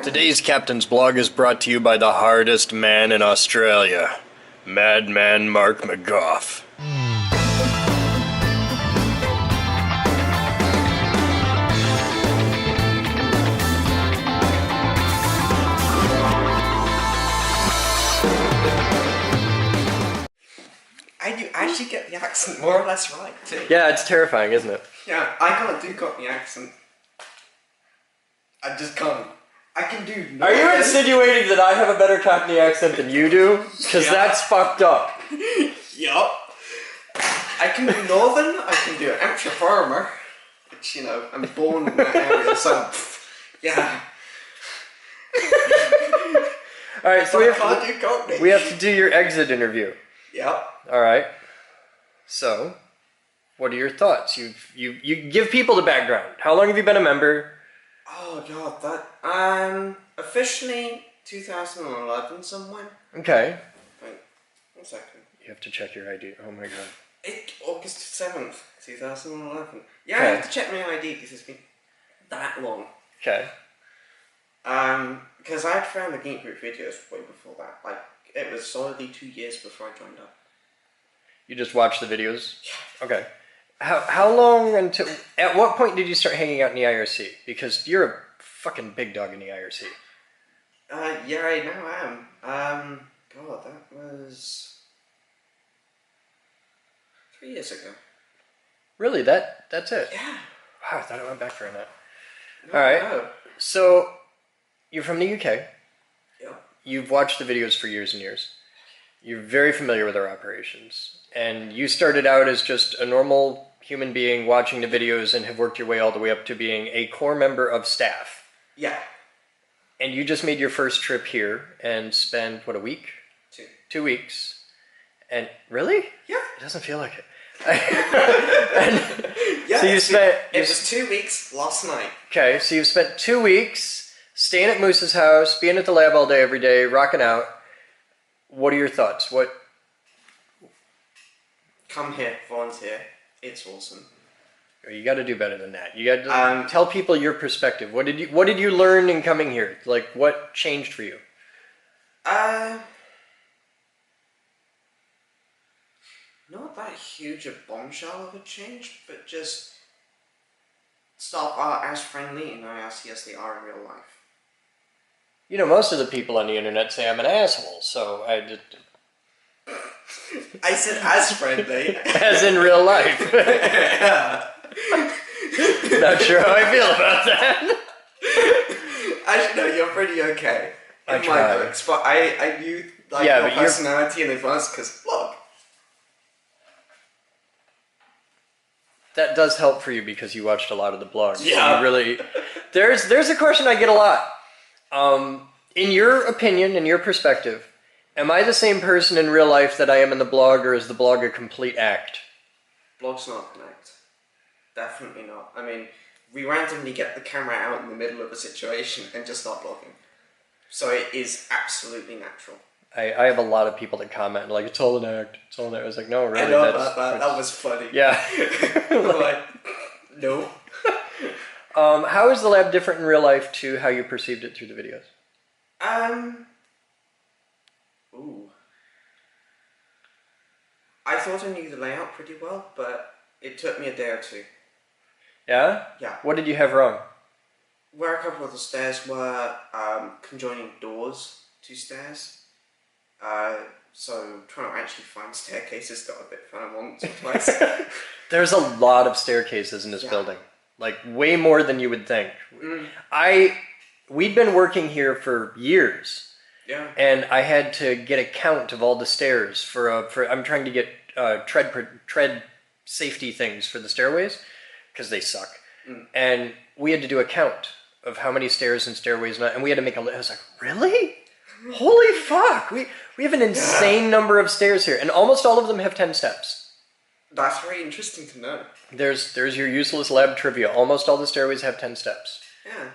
Today's Captain's Blog is brought to you by the hardest man in Australia, Madman Mark McGough. I actually get the accent more or less right too. Yeah, it's terrifying, isn't it? Yeah, I can't do Cockney accent. I just can't. I can do Northern. Are you insinuating that I have a better Cockney accent than you do? Because that's fucked up. Yup. I can do Northern, I can do Hampshire Farmer, which, you know, I'm born in that area, so, yeah. Alright, so we have to do your exit interview. Yep. Alright. So, what are your thoughts? You give people the background. How long have you been a member? Oh god, that officially 2011 somewhere. Okay. Wait, 1 second. You have to check your ID. Oh my god. August 7th, 2011. Yeah, Okay. I have to check my ID because it's been that long. Okay. Because I had found the Geek group videos way before that. Like, it was solidly 2 years before I joined up. You just watched the videos? Yeah. Okay. How long until... At what point did you start hanging out in the IRC? Because you're a fucking big dog in the IRC. Yeah, I now am. God, that was 3 years ago. Really? That's it? Yeah. Wow, I thought it went back for a minute. No, Alright. no. So, you're from the UK. Yeah. You've watched the videos for years and years. You're very familiar with our operations. And you started out as just a normal human being watching the videos and have worked your way all the way up to being a core member of staff. Yeah. And you just made your first trip here and spent, what, a week? 2. 2 weeks. And, really? Yeah. It doesn't feel like it. Yeah, so you spent... It was 2 weeks last night. Okay, so you've spent 2 weeks staying at Moose's house, being at the lab all day, every day, rocking out. What are your thoughts? What... Come here, volunteer. It's awesome. You got to do better than that. You got to tell people your perspective. What did you learn in coming here? Like, what changed for you? Not that huge a bombshell of a change, but just staff are as friendly in IRC as they are in real life. You know, most of the people on the internet say I'm an asshole, so I did. I said as friendly. As in real life. Yeah. Not sure how I feel about that. Actually, no, you're pretty okay. I In try. my books, but I knew like Yeah, your but you're- personality in advance because look. That does help for you because you watched a lot of the blogs. Yeah. You really. There's a question I get a lot. In your opinion, in your perspective, am I the same person in real life that I am in the blog, or is the blog a complete act? Blog's not an act. Definitely not. I mean, we randomly get the camera out in the middle of a situation and just start blogging. So it is absolutely natural. I have a lot of people that comment like, it's all an act. It's all an act. I was like, no, really. I know about that. That was funny. Yeah. Like, no. How is the lab different in real life to how you perceived it through the videos? Ooh. I thought I knew the layout pretty well, but it took me a day or two. Yeah? Yeah. What did you have wrong? Where a couple of the stairs were conjoining doors to stairs. So trying to actually find staircases got a bit fun once or twice. There's a lot of staircases in this building. Like, way more than you would think. We'd been working here for years. Yeah. And I had to get a count of all the stairs I'm trying to get tread safety things for the stairways because they suck. And we had to do a count of how many stairs and stairways, and we had to make a list. I was like, really? Holy fuck! We have an insane number of stairs here, and almost all of them have 10 steps. That's very interesting to know. There's your useless lab trivia. Almost all the stairways have 10 steps. Yeah.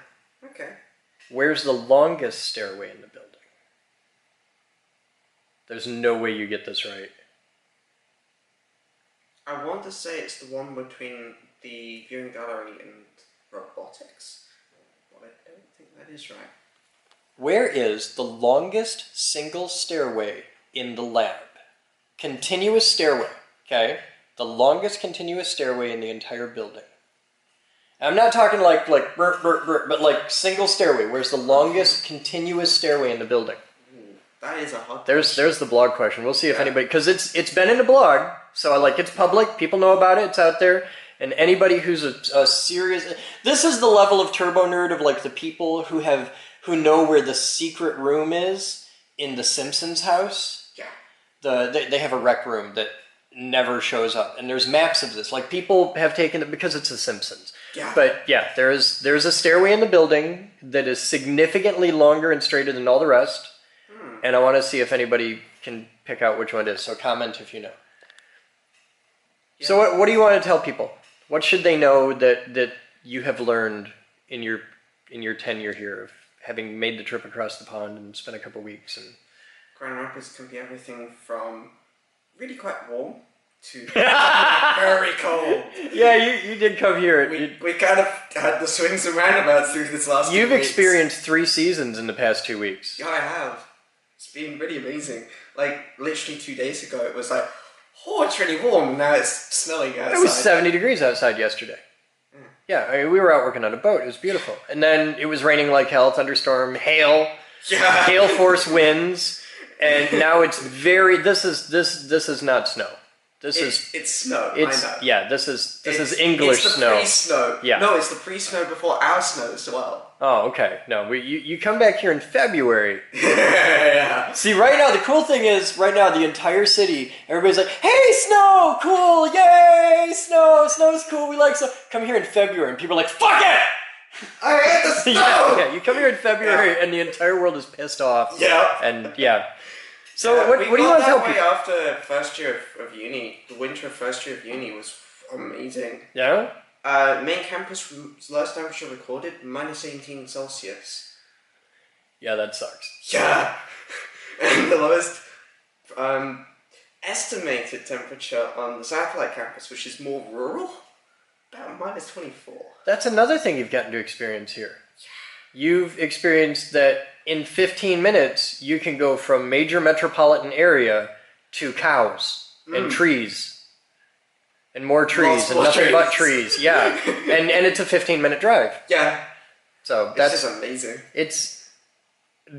Okay. Where's the longest stairway in the building? There's no way you get this right. I want to say it's the one between the viewing gallery and robotics, but I don't think that is right. Where is the longest single stairway in the lab? Continuous stairway, okay? The longest continuous stairway in the entire building. I'm not talking like but like single stairway. Where's the longest continuous stairway in the building? That is a hot. There's the blog question. We'll see if anybody, because it's been in the blog, so like it's public. People know about it. It's out there, and anybody who's a serious. This is the level of turbo nerd of like the people who know where the secret room is in the Simpsons house. Yeah. They have a rec room that never shows up, and there's maps of this. Like people have taken it because it's the Simpsons. Yeah. But yeah, there's a stairway in the building that is significantly longer and straighter than all the rest. And I want to see if anybody can pick out which one it is. So comment if you know. Yeah. So what do you want to tell people? What should they know that you have learned in your tenure here of having made the trip across the pond and spent a couple weeks? And Grand Rapids can be everything from really quite warm to very cold. Yeah, you did come here. We kind of had the swings and roundabouts through this last 2 weeks. You've experienced 3 seasons in the past 2 weeks. Yeah, I have. It's been really amazing. Like, literally 2 days ago, it was like, oh, it's really warm, and now it's snowing outside. It was 70 degrees outside yesterday. Yeah, I mean, we were out working on a boat. It was beautiful. And then it was raining like hell, thunderstorm, hail, hail force winds, and now it's this is not snow. It's snow. I know. Yeah, this is English it's the snow. Pre-snow. Yeah. No, it's the pre-snow before our snow as well. Oh, okay. No, you come back here in February. Yeah. See, right now, the cool thing is, right now, the entire city, everybody's like, hey, snow, cool, yay, snow, snow's cool, we like snow. Come here in February, and people are like, fuck it! I hate the snow! Yeah, you come here in February, and the entire world is pissed off. Yeah. And, yeah. So, what do you want to tell people? After first year of uni, the winter of first year of uni was amazing. Yeah? Main campus, last temperature recorded, -18 Celsius. Yeah, that sucks. Yeah! And the lowest estimated temperature on the satellite campus, which is more rural, about -24. That's another thing you've gotten to experience here. You've experienced that in 15 minutes, you can go from major metropolitan area to cows and trees. And more trees and nothing but trees. Yeah. And it's a 15-minute drive. Yeah. So that's just amazing. It's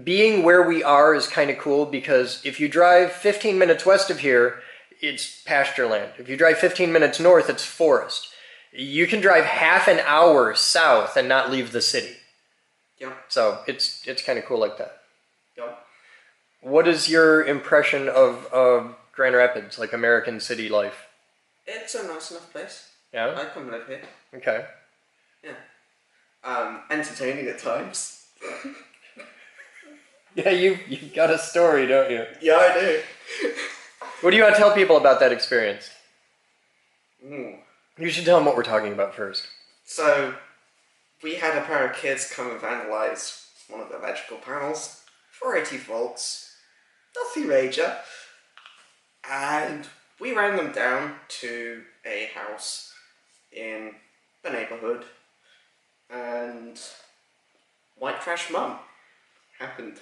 being where we are is kind of cool because if you drive 15 minutes west of here, it's pasture land. If you drive 15 minutes north, it's forest. You can drive half an hour south and not leave the city. Yeah. So it's kind of cool like that. Yeah. What is your impression of Grand Rapids, like American city life? It's a nice enough place. Yeah? I come live here. Okay. Yeah. Entertaining at times. Yeah, you've got a story, don't you? Yeah, I do. What do you want to tell people about that experience? Mm. You should tell them what we're talking about first. So, we had a pair of kids come and vandalize one of the electrical panels, 480 volts, nothing major, and we ran them down to a house in the neighborhood, and white trash mum happened.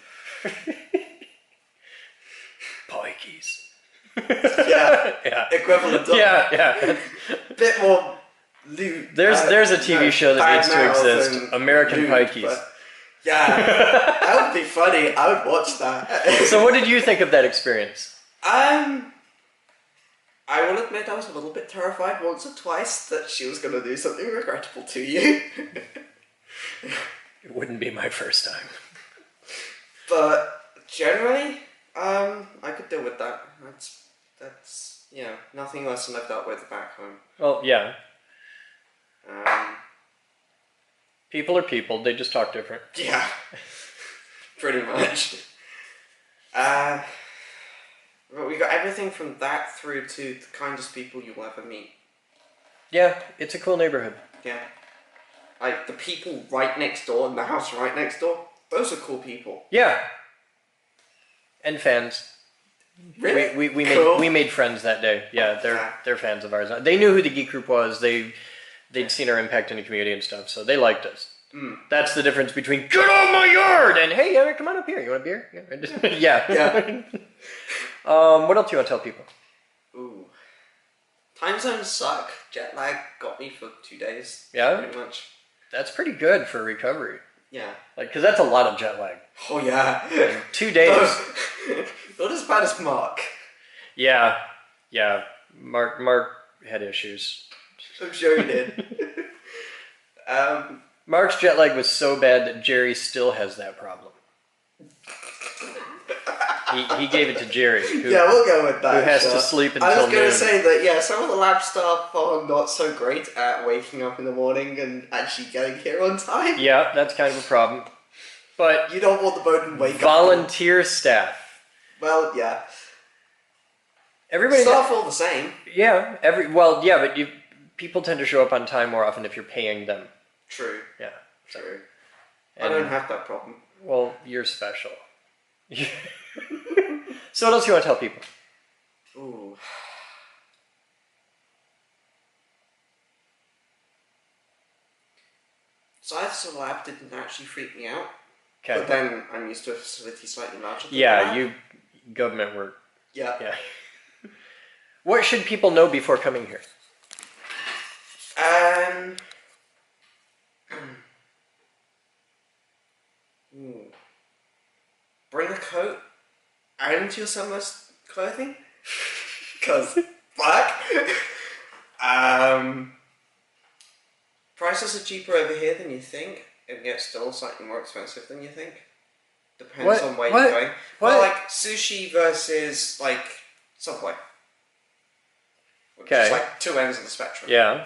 Pikeys. Yeah, yeah. Equivalent of yeah. Bit more lewd. There's a TV show that needs to exist. American lewd, Pikeys. Yeah, that would be funny. I would watch that. So what did you think of that experience? I will admit I was a little bit terrified once or twice that she was going to do something regrettable to you. It wouldn't be my first time. But generally, I could deal with that. That's nothing worse than I've dealt with back home. Well, yeah. People are people. They just talk different. Yeah. Pretty much. But we got everything from that through to the kindest people you'll ever meet. Yeah, it's a cool neighborhood. Yeah. Like, the people right next door and the house right next door, those are cool people. Yeah. And fans. Really? We made friends that day. Yeah, they're fans of ours. They knew who the Geek Group was. They'd seen our impact in the community and stuff, so they liked us. That's the difference between "get off my yard" and "hey, come on up here. You want a beer?" Yeah. Yeah. What else do you want to tell people? Ooh. Time zones suck. Jet lag got me for 2 days. Yeah? Pretty much. That's pretty good for recovery. Yeah. Like, because that's a lot of jet lag. Oh, yeah. 2 days. Not as bad as Mark. Yeah. Mark had issues. I'm sure he did. Mark's jet lag was so bad that Jerry still has that problem. He gave it to Jerry. Yeah, we'll go with that. Who has to sleep until noon. I was going to say that, yeah, some of the lab staff are not so great at waking up in the morning and actually getting here on time. Yeah, that's kind of a problem. But you don't want the Boden wake volunteer staff. Well, yeah. Everybody staff all the same. Yeah, but people tend to show up on time more often if you're paying them. True. Yeah. True. I don't have that problem. Well, you're special. So what else do you want to tell people? Ooh. Science of the lab didn't actually freak me out. Okay. But then I'm used to a facility slightly larger than that. Government work. Yeah. What should people know before coming here? Bring a coat and your summer's clothing, because fuck. Prices are cheaper over here than you think, and yet still slightly more expensive than you think. Depends on where you're going. Well, like sushi versus like Subway. Which is like two ends of the spectrum. Yeah.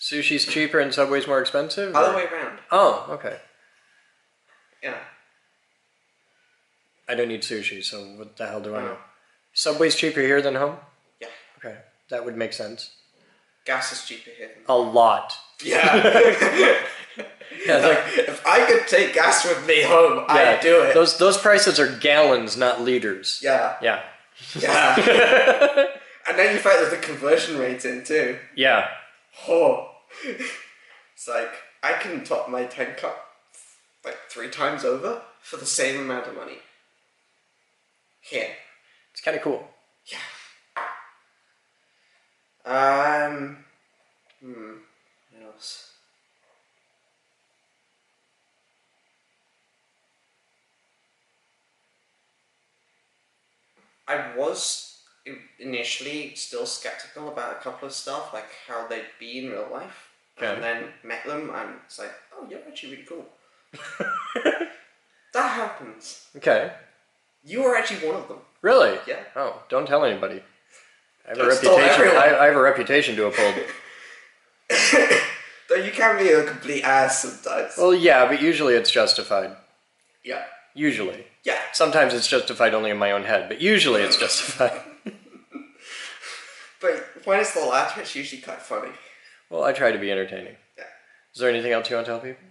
Sushi's cheaper and Subway's more expensive? Other way around. Oh, okay. Yeah. I don't eat sushi, so what the hell do I know? Subway's cheaper here than home? Yeah. Okay, that would make sense. Gas is cheaper here than home. A lot. Yeah. Yeah, like, if I could take gas with me home, I'd do it. Those prices are gallons, not liters. Yeah. Yeah. Yeah. And then you factor the conversion rate in too. Yeah. Oh. It's like, I can top my 10 cup like 3 times over for the same amount of money. Here. It's kind of cool. Yeah. What else? I was initially still skeptical about a couple of stuff, like how they'd be in real life. Okay. And then met them and it's like, oh, you're actually really cool. That happens. Okay. You were actually one of them. Really? Yeah. Oh, don't tell anybody. I have a reputation. I have a reputation to uphold. Though you can be a complete ass sometimes. Well, yeah, but usually it's justified. Yeah. Usually. Yeah. Sometimes it's justified only in my own head, but usually it's justified. But when it's the latter, it's usually quite funny. Well, I try to be entertaining. Yeah. Is there anything else you want to tell people?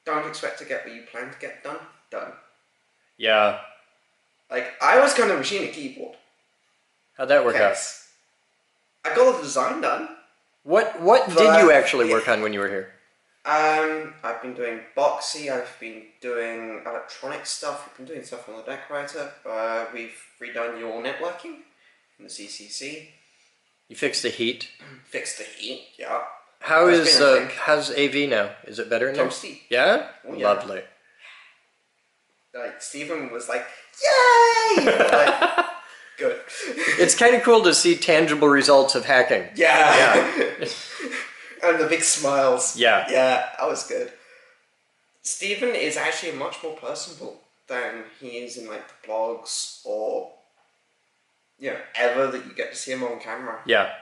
Don't expect to get what you plan to get done. Done. Yeah. Like, I was going to machine a keyboard. How'd that work out? I got the design done. What did you actually work on when you were here? I've been doing boxy, I've been doing electronic stuff, we've been doing stuff on the decorator, we've redone your networking in the CCC. You fixed the heat? Fixed the heat, yeah. How's AV now? Is it better now? Toasty. Yeah? Oh, yeah. Lovely. Like, Stephen was like, yay! Like, good. It's kind of cool to see tangible results of hacking. Yeah. And the big smiles. Yeah. Yeah, that was good. Stephen is actually much more personable than he is in like the blogs or ever that you get to see him on camera. Yeah.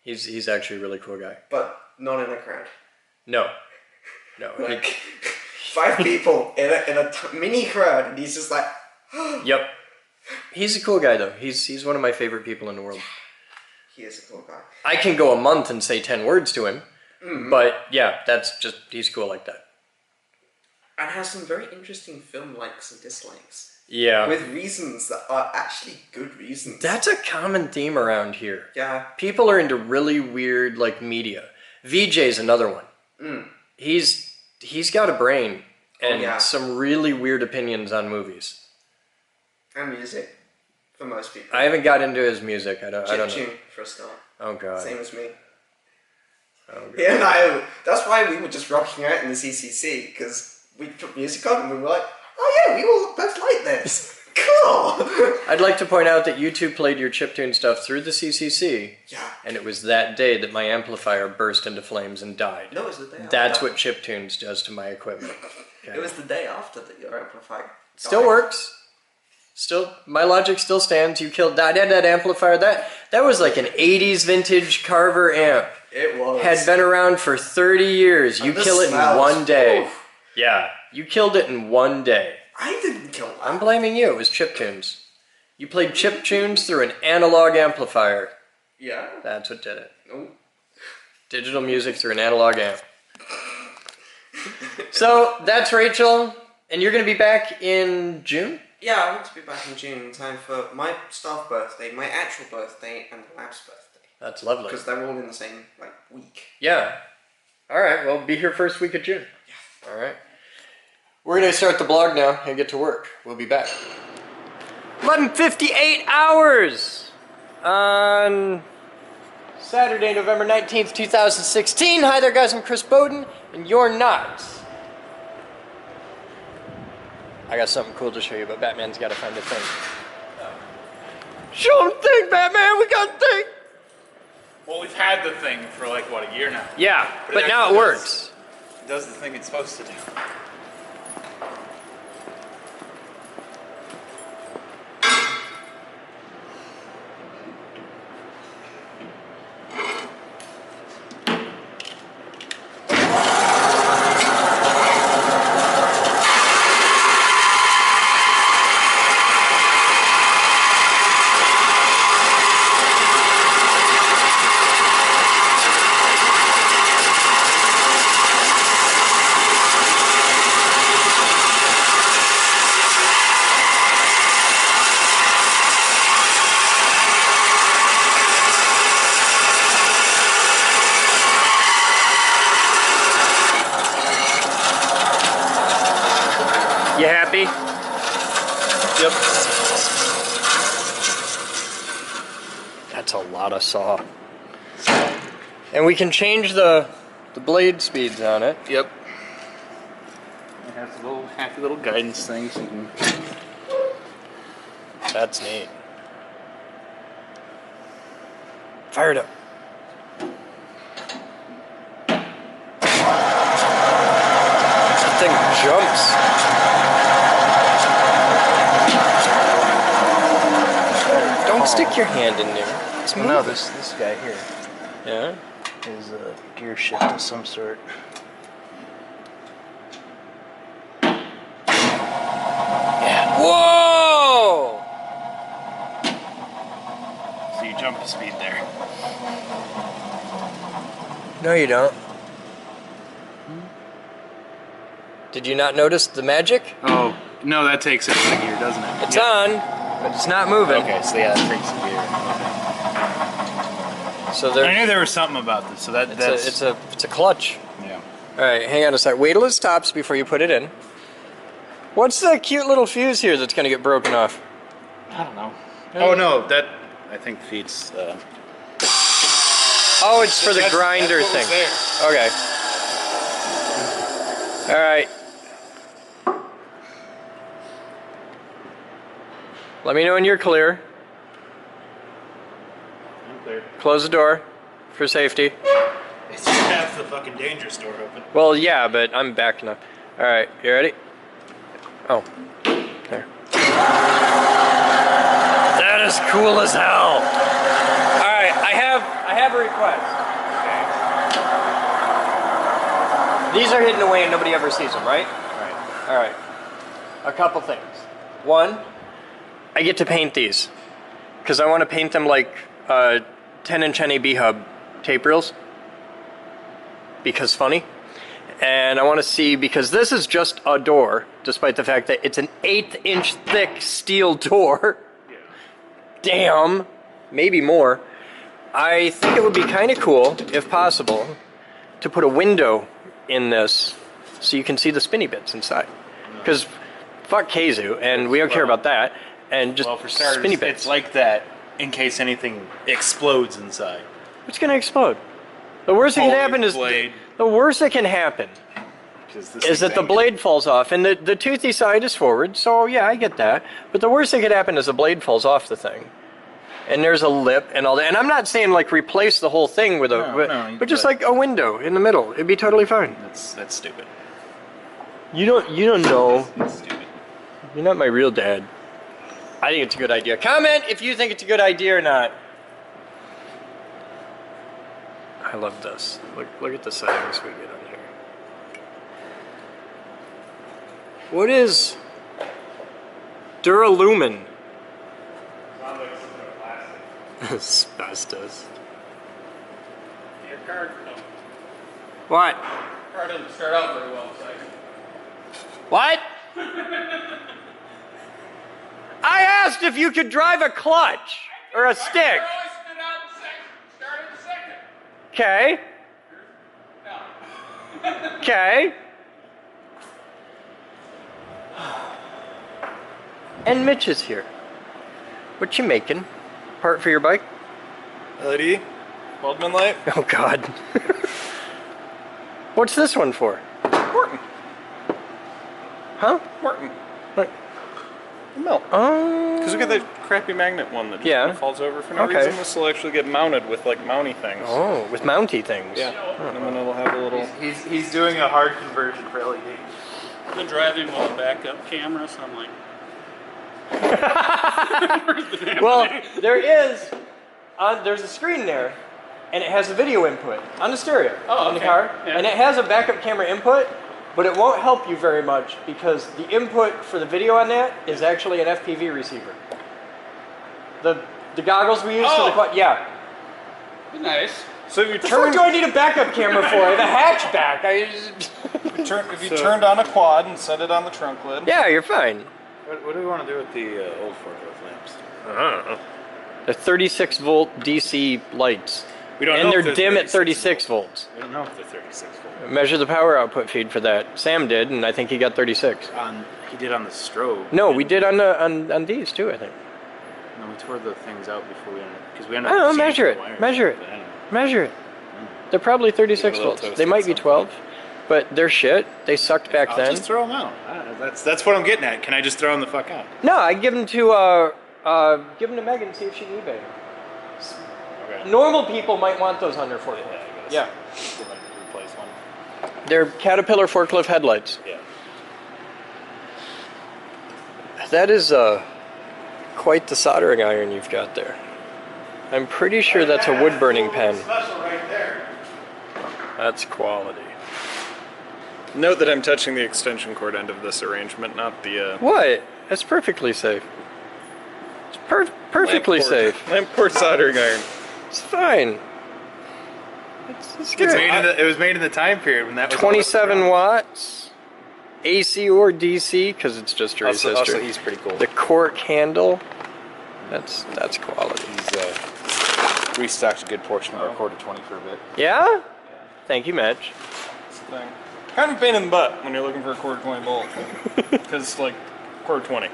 He's actually a really cool guy. But not in a crowd. No. Like 5 people in a mini crowd, and he's just like. Yep. He's a cool guy though. He's one of my favorite people in the world. He is a cool guy. I can go a month and say 10 words to him, but yeah, he's cool like that. And has some very interesting film likes and dislikes. Yeah. With reasons that are actually good reasons. That's a common theme around here. Yeah. People are into really weird like media. VJ's another one. He's got a brain and some really weird opinions on movies. And music. For most people. I haven't got into his music. I don't know. Chiptune for a start. Oh god. Same as me. Oh god. Yeah, no. That's why we were just rocking out in the CCC, because we put music on and we were like, oh yeah, we all both like this. Cool. I'd like to point out that you two played your chiptune stuff through the CCC. Yeah. And it was that day that my amplifier burst into flames and died. No, it was the day after. That's what chiptunes does to my equipment. Okay. It was the day after that your amplifier Still works. Still, my logic still stands. You killed that. I had that amplifier. That was like an 80s vintage Carver amp. It was. Had been around for 30 years. You kill it in one day. Oof. Yeah, you killed it in one day. I didn't kill that. I'm blaming you. It was chiptunes. You played chiptunes through an analog amplifier. Yeah. That's what did it. Nope. Digital music through an analog amp. So, that's Rachel. And you're going to be back in June? Yeah, I want to be back in June in time for my staff birthday, my actual birthday, and the lab's birthday. That's lovely. Because they're all in the same, week. Yeah. Alright, well, be here first week of June. Yeah. Alright. We're going to start the blog now and get to work. We'll be back. 11:58 hours on Saturday, November 19th, 2016. Hi there, guys. I'm Chris Boden, and you're not. I got something cool to show you, but Batman's got to find a thing. Show him the thing, Batman! We got the thing! Well, we've had the thing for a year now. Yeah, but now it works. It does the thing it's supposed to do. You happy? Yep. That's a lot of saw. And we can change the blade speeds on it. Yep. It has a little happy little guidance thing, so you can. That's neat. Fire it up. That thing jumps. Don't stick your hand in there. It's moving. No, this guy here Yeah? is a gear shift of some sort. Yeah. Whoa! So you jump the speed there. No, you don't. Did you not notice the magic? Oh, no, that takes it into gear, doesn't it? It's on, but it's not moving. Okay, so yeah, that takes the gear. So I there, knew there was something about this, so it's a clutch. yeah. All right, hang on a sec. Wait till it stops before you put it in. What's that cute little fuse here that's gonna get broken off? I don't know. Oh no, that I think feeds. Oh, it's for the grinder that's what thing. was there. Okay. All right. Let me know when you're clear. I'm clear. Close the door for safety. It's just half the fucking dangerous door open. Well, yeah, but I'm backing up. All right, you ready? Oh, there. That is cool as hell. All right, I have a request. Okay. These are hidden away and nobody ever sees them, right? Right. All right. A couple things. One, I get to paint these because I want to paint them like 10-inch NAB hub tape reels because funny. And I want to see, because this is just a door, despite the fact that it's an 1/8-inch thick steel door. Yeah. Damn, maybe more. I think it would be kind of cool, if possible, to put a window in this so you can see the spinny bits inside. Because fuck Keizu, and we don't care about that. And just Well, for starters, spinny bits. it's like that in case anything explodes inside. What's going to explode? The worst that can happen is Blade. the worst that can happen is that the blade falls off, and the toothy side is forward. So yeah, I get that. But the worst that could happen is the blade falls off the thing, and there's a lip and all that. And I'm not saying like replace the whole thing with but just like a window in the middle. It'd be totally fine. That's stupid. You don't know. That's stupid. You're not my real dad. I think it's a good idea. Comment if you think it's a good idea or not. I love this. Look at the settings we get on here. What is Duralumin? Sounds like some kind of plastic. Asbestos. Your card, What? car doesn't start out very well, so What? I asked if you could drive a clutch or a stick. Okay. Okay. And Mitch is here. What you making? Part for your bike? LED? Waldman light? Oh God. What's this one for? Morton. Huh? Morton. What? Milk. Oh. Because we got that crappy magnet one that just Yeah. kind of falls over for no Okay. reason. This will actually get mounted with like mounty things. Oh, with mounty things. Yeah. And then it'll have a little. he's doing a hard conversion for LED. I've been driving with a backup camera, so I'm like, Well, there's a screen there, and it has a video input on the stereo on the okay. car, Yeah. and it has a backup camera input, but it won't help you very much because the input for the video on that is actually an FPV receiver. The goggles we use for the quad, yeah. nice. So if you What the fuck turn, do I need a backup camera for? I have a hatchback. if you turned on a quad and set it on the trunk lid. Yeah, you're fine. What do we want to do with the old forklift lamps? I don't know. They're 36 volt DC lights, We don't and know if they're dim at 36 36 volts. We don't know if they're 36 volt. Measure the power output feed for that. Sam did, and I think he got 36. He did on the strobe. No, we did on these too, I think. No, we tore the things out before we ended because we I ended don't up. know, changing measure the wires. it. Measure it. But anyway. Measure it. They're probably 36 Give it a little volts. toast They and might be some. 12, but they're shit. They sucked back I'll then. just throw them out. That's what I'm getting at. Can I just throw them the fuck out? No, I give them to Megan and see if she can eBay them. Okay. Normal people might want those on their forklift. Yeah, I Yeah. guess. We'll replace one. They're Caterpillar forklift headlights. Yeah. That is quite the soldering iron you've got there. I'm pretty sure that's a wood burning pen. Special right there. That's quality. Note that I'm touching the extension cord end of this arrangement, not the What? That's perfectly safe. It's perfectly safe. lamp cord soldering iron. It's fine. It's good. It was made in the time period when that was 27 watts, AC or DC, because it's just your Also, resistor. he's pretty cool. The cork handle, that's quality. He's restocked a good portion of our quarter 20 for a bit. Yeah? Thank you, Mitch. That's the thing. Kind of a pain in the butt when you're looking for a quarter 20 bolt. Because, like, quarter 20.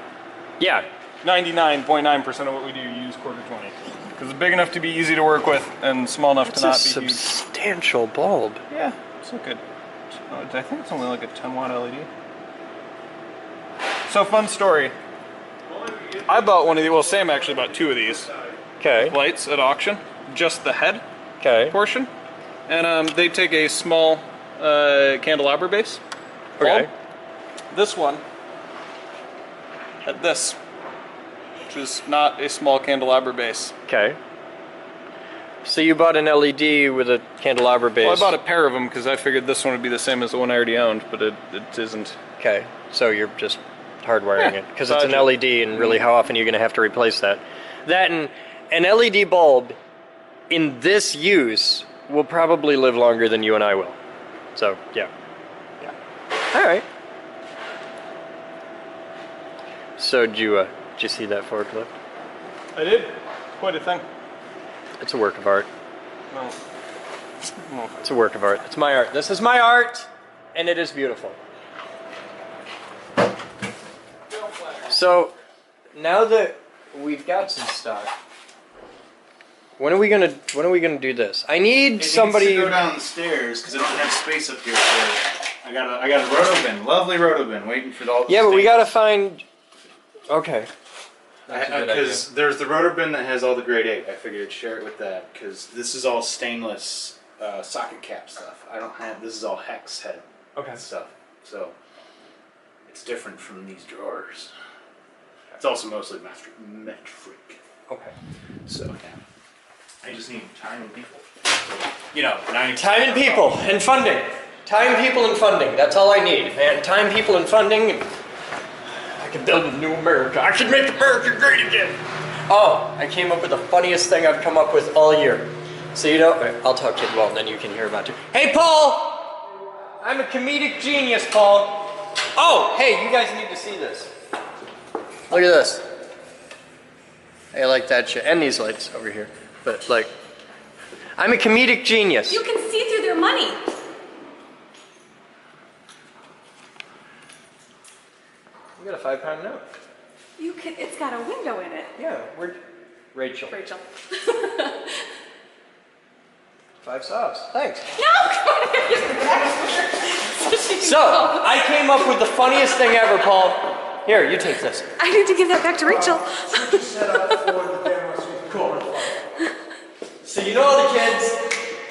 Yeah. 99.9% of what we do use quarter 20. Because it's big enough to be easy to work with and small enough It's to a not be huge. substantial bulb. Yeah, it's not good. I think it's only like a 10 watt LED. So, fun story. I bought one of these. Well, Sam actually bought two of these Okay. lights at auction. Just the head Okay. portion. And they take a small candelabra base. Okay. bulb. This one had this, which is not a small candelabra base. Okay. So you bought an LED with a candelabra base. Well, I bought a pair of them because I figured this one would be the same as the one I already owned, but it isn't. Okay, so you're just hardwiring it because it's an budget. LED, and really, how often are you going to have to replace that? That and an LED bulb in this use will probably live longer than you and I will. So yeah. All right. So did you see that forklift? I did. Quite a thing. It's a work of art. No. No. It's a work of art. It's my art. This is my art, and it is beautiful. So now that we've got some stuff, when are we gonna do this? I need somebody. to go down the stairs because I don't have space up here. So I got a rotobin, lovely rotobin, waiting for all. Yeah, but we gotta find. Okay. Because there's the rotor bin that has all the grade 8. I figured I'd share it with that because this is all stainless socket cap stuff. I don't have. This is all hex head stuff. So it's different from these drawers. It's also mostly metric. Okay. So yeah, I just need time and people. You know, 90 Time and people and funding. Time, people, and funding. That's all I need, man. Time, people, and funding. I can build a new America. I should make America great again. Oh, I came up with the funniest thing I've come up with all year. So you know, I'll talk to you well, and then you can hear about it. Hey, Paul! I'm a comedic genius, Paul. Oh, hey, you guys need to see this. Look at this. I like that shit. And these lights over here. But, like, I'm a comedic genius. You can see through their money. You got a £5 note. You can. It's got a window in it. Yeah, we're Rachel. Rachel. 5 sobs. Thanks. No. So, I came up with the funniest thing ever, Paul. Here, you take this. I need to give that back to Rachel. Cool. So you know all the kids,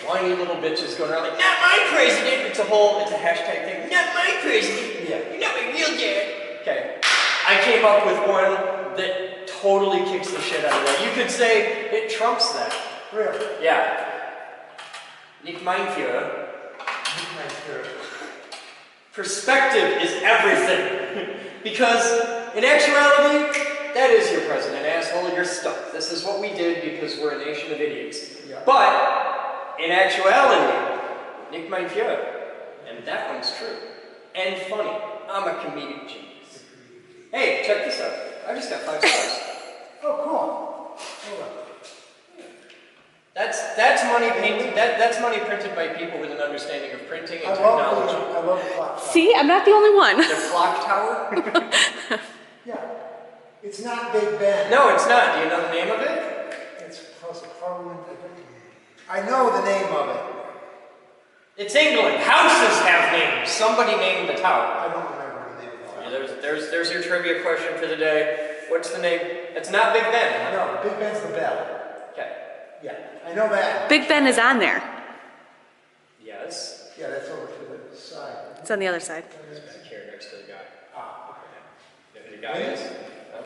whiny little bitches going around like, not my president. It's a hashtag thing. Not my president. Yeah. You're not my real dad. Okay. I came up with one that totally kicks the shit out of that. You could say it trumps that. Really? Yeah. Nicht mein Führer. Perspective is everything. Because in actuality, that is your president, asshole. You're stuck. This is what we did because we're a nation of idiots. Yeah. But in actuality, Nicht mein Führer. And that one's true. And funny. I'm a comedic genius. Hey, check this out. I just got 5 stars. Oh, cool. Hold on. That's money painted. That's money printed by people with an understanding of printing and I technology. love the clock. See, I'm not the only one. The clock tower? Yeah. It's not Big Ben. No, it's not. Do you know the name of it? It's close to Parliament. I know the name of it. It's England. Houses have names. Somebody named the tower. I don't remember the name of it. There's your trivia question for the day. What's the name? It's not Big Ben. Huh? No, Big Ben's the bell. Okay. Yeah, I know that. Big Ben is on there. Yes. Yeah, that's over to the side. It's on the other side. It's back here next to the guy. Ah, okay. You know who the guy is? No?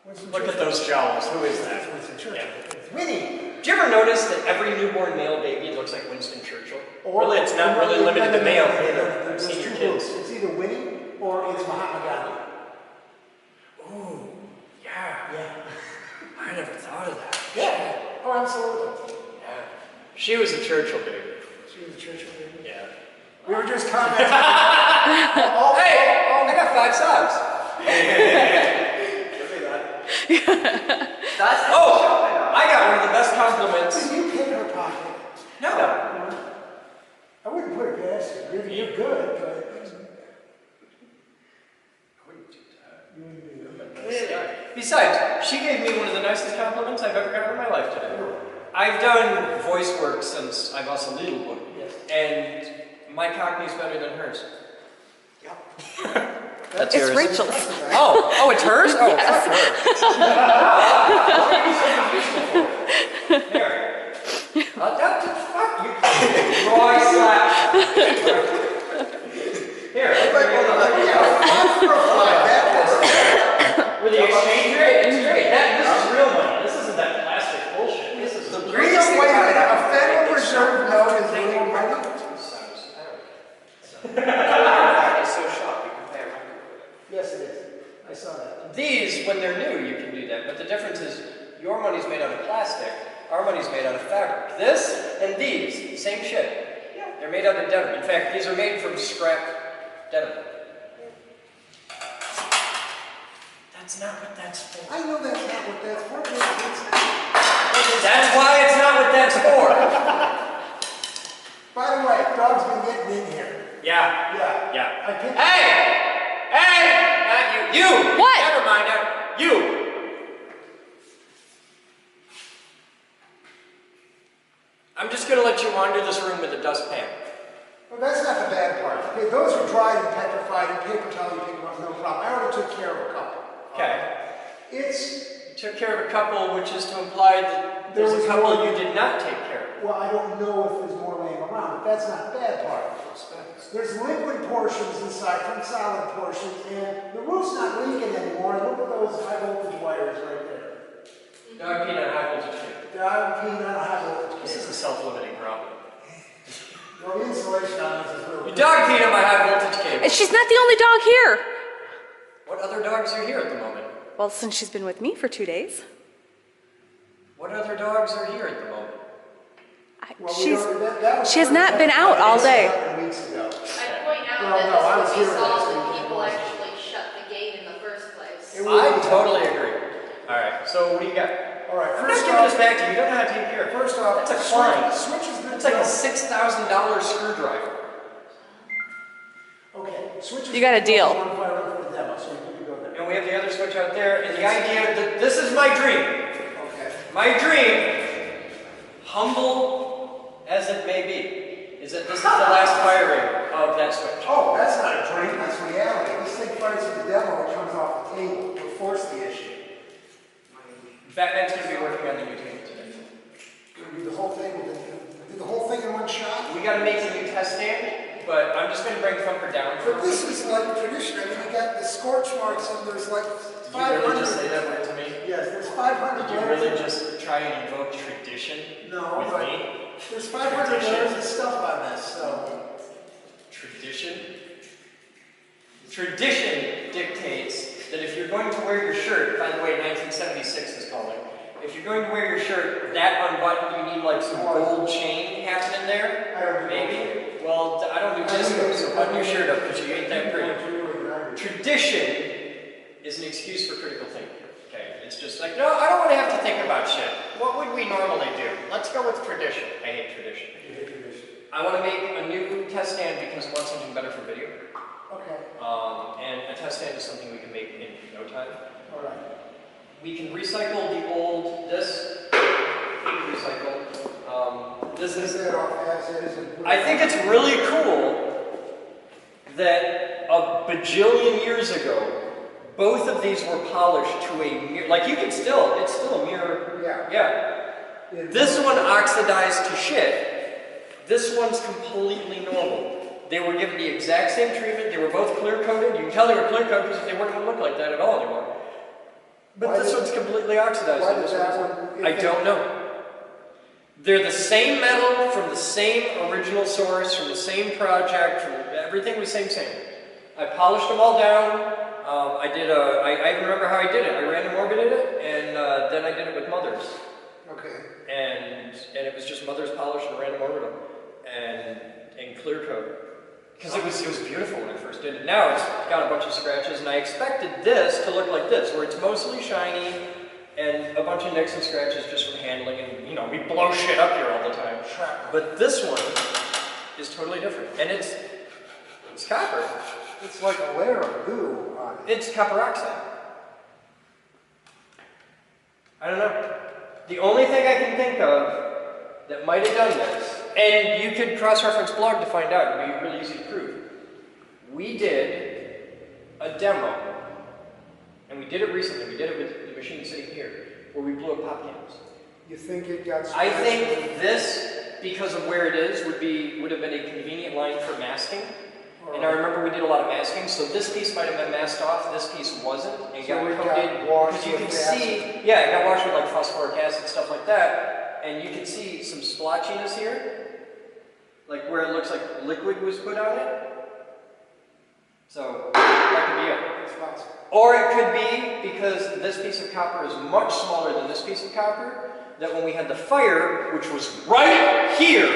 Winston Look at Churchill. those jowls. Who is that? Winston Churchill. Yeah. It's Winnie. Did you ever notice that every newborn male baby looks like Winston Churchill? Or Really, it's not really limited to male. I've There's seen your two kids. groups. It's either Winnie or it's Mahatma Gandhi. Ooh, yeah. Yeah. I never thought of that. Yeah. Oh, absolutely. Yeah. She was a Churchill baby. She was a Churchill baby. Yeah. We were just commenting. Hey, I got 5 subs. I got one of the best compliments. Did you pick her pocket? No. I wouldn't put it past you. You're good, but Besides, she gave me one of the nicest compliments I've ever gotten in my life today. I've done voice work since I was a little boy, and my Cockney's better than hers. That's It's yours. Rachel's. Oh, it's hers? Oh, Yes. fuck her. Here. Fuck you. Roy slap. Here. With the exchange rate, it's great. This is real money. This isn't that plastic bullshit. This is the wait a minute. these, when they're new, you can do that. But the difference is your money's made out of plastic, our money's made out of fabric. This and these, same shit. Yeah. They're made out of denim. In fact, these are made from scrap denim. That's not what that's for. I know that's not what that's for. That's why it's not what that's for. By the way, dog's been getting in here. Yeah. Yeah. Yeah. I picked Hey! Not you. You! What? Never mind. You! I'm just going to let you wander this room with a dustpan. Well, that's not the bad part. Okay, those are dried and petrified and paper towel you pick them up, no problem. I already took care of a couple. Okay. It's... You took care of a couple, which is to imply that there's a couple you did not take care of. Well, I don't know if there's more laying around, but that's not the bad part. There's liquid portions inside from solid portions, and the roof's not leaking anymore. Look at those high voltage wires right there. Dog peed on a high voltage cable. Dog peed on a high voltage cable. This is a self-limiting problem. Well, the insulation on this is real. You dog peed on my high voltage cable. And she's not the only dog here. What other dogs are here at the moment? Well, since she's been with me for 2 days. What other dogs are here at the moment? She has not been out all day. Weeks ago. I'd point out Well, no, I that was this would be here solved last when week. people actually shut the gate in the first place. I totally agree. All right, so what do you got? All right, I'm not first giving this off, back to you. You don't know how to take care of it. first off, That's a fine. switch has been It's like a built. $6,000 screwdriver. Okay, switch has You got a been built deal. on fire for the demo, so you can go there. And we have the other switch out there, and the idea that this is my dream. Okay. My dream, humble as it may be, is that this is the last firing of that switch. Oh, that's not a dream, that's reality. This thing fires at the demo, it comes off the table. We'll force the issue. Batman's going to be working on the new table today. We'll do the whole thing, do the whole thing in one shot. We got to make a new test stand, but I'm just going to bring Thumper down for a But week. this is like tradition. I mean, you got the scorch marks, and there's like You 500. really just say that word to me? Yes, there's 500 Did you layers. really just try and invoke tradition No, with but me? there's 500 Tradition. layers of stuff on this, so. Tradition? Tradition dictates that if you're going to wear your shirt, by the way, 1976 is calling, if you're going to wear your shirt, that unbuttoned, you need like some gold chain happening there? I don't do Maybe? Well, I don't do disco, so button your shirt up because you ain't that pretty. Tradition is an excuse for critical thinking. Okay, it's just like, no, I don't want to have to think about shit. What would we normally do? Let's go with tradition. I hate tradition. I want to make a new test stand because I want something better for video. Okay, And a test stand is something we can make in no time. all right. We can recycle the old, this, recycle. This is, That off as is and- I think it's really cool that a bajillion years ago, both of these were polished to a mirror. Like you can still, it's still a mirror. Yeah. Yeah. This one oxidized to shit. This one's completely normal. They were given the exact same treatment. They were both clear coated. You can tell they were clear coated because they weren't going to look like that at all anymore. But Why this did- one's completely oxidized. why and did this that one's- one- I don't know. They're the same metal from the same original source, from the same project, from everything was same. I polished them all down. I even remember how I did it. I random orbited it, and then I did it with Mother's. Okay. And it was just Mother's polished and random orbital and clear coat. Because it was beautiful when I first did it. Now it's got a bunch of scratches, and I expected this to look like this, where it's mostly shiny and a bunch of nicks and scratches just from handling, and you know, we blow shit up here all the time. But this one is totally different, and it's copper. It's like a layer of goo on it. It's copper oxide. I don't know. The only thing I can think of that might have done this, and you could cross-reference blog to find out, it'd be really easy to prove. We did a demo, and we did it recently, we did it with the machine sitting here, where we blew up pop cans. You think it got I scratched? think this, because of where it is, would have been a convenient line for masking. And I remember we did a lot of masking, so this piece might have been masked off, this piece wasn't, and So got it got coated. washed Because you with can acid. see, yeah, it got washed with like phosphoric acid, stuff like that, and you can see some splotchiness here, like where it looks like liquid was put on it. So, that could be it. It's possible. Or it could be because this piece of copper is much smaller than this piece of copper, that when we had the fire, which was right here,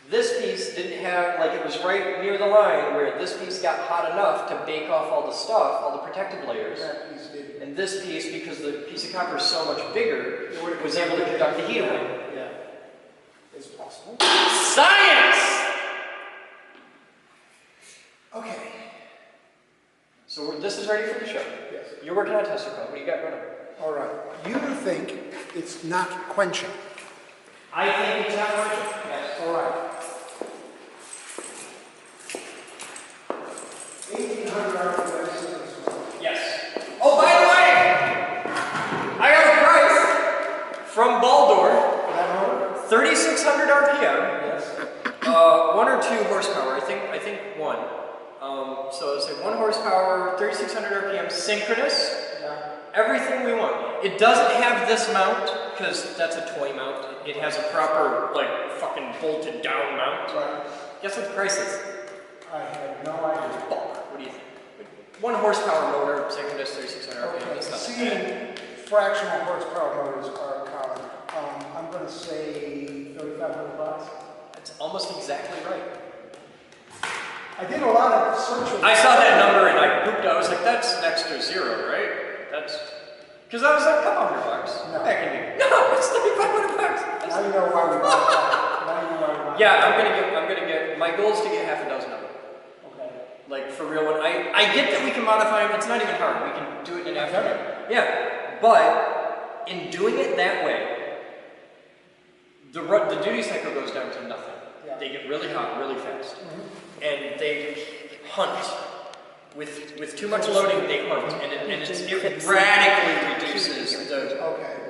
this piece didn't have, like it was right near the line where this piece got hot enough to bake off all the stuff, all the protective layers. And this piece, because the piece of copper is so much bigger, was able to conduct the heat away. Yeah. It's possible. Science! Okay. So this is ready for the show. Yes. You're working on tester code. What do you got going on? All right. You think it's not quenching. I think it's not quenching. Yes. All right. 1,800 RPM. Yes. Oh, by the way, I got a price from Baldor. 3,600 RPM. Yes. 1 or 2 horsepower. I think 1. So it's like 1 horsepower, 3,600 RPM, synchronous. Yeah. Everything we want. It doesn't have this mount because that's a toy mount. It has a proper, like, fucking bolted down mount. Right. Guess what the price is? I have no idea. What do you think? 1 horsepower motor, synchronous, 3,600 RPM. Okay. That's not See, bad. fractional horsepower motors are common. I'm going to say $3,500. That's almost exactly right. I did a lot of searching. I saw that number and I pooped. I was like, that's next to 0, right? That's because I was like, $200. No. That can be. No, it's $3,500. Now you know why we bought that. Now you know why we bought Yeah, I'm gonna get. My goal is to get half a dozen of them. Okay. Like for real. When I get that we can modify them. It's not even hard. We can do it in an afternoon. Yeah, but in doing it that way, the duty cycle goes down to nothing. Yeah. They get really hot, really fast, and they hunt. With too much loading, they hunt, and it radically reduces the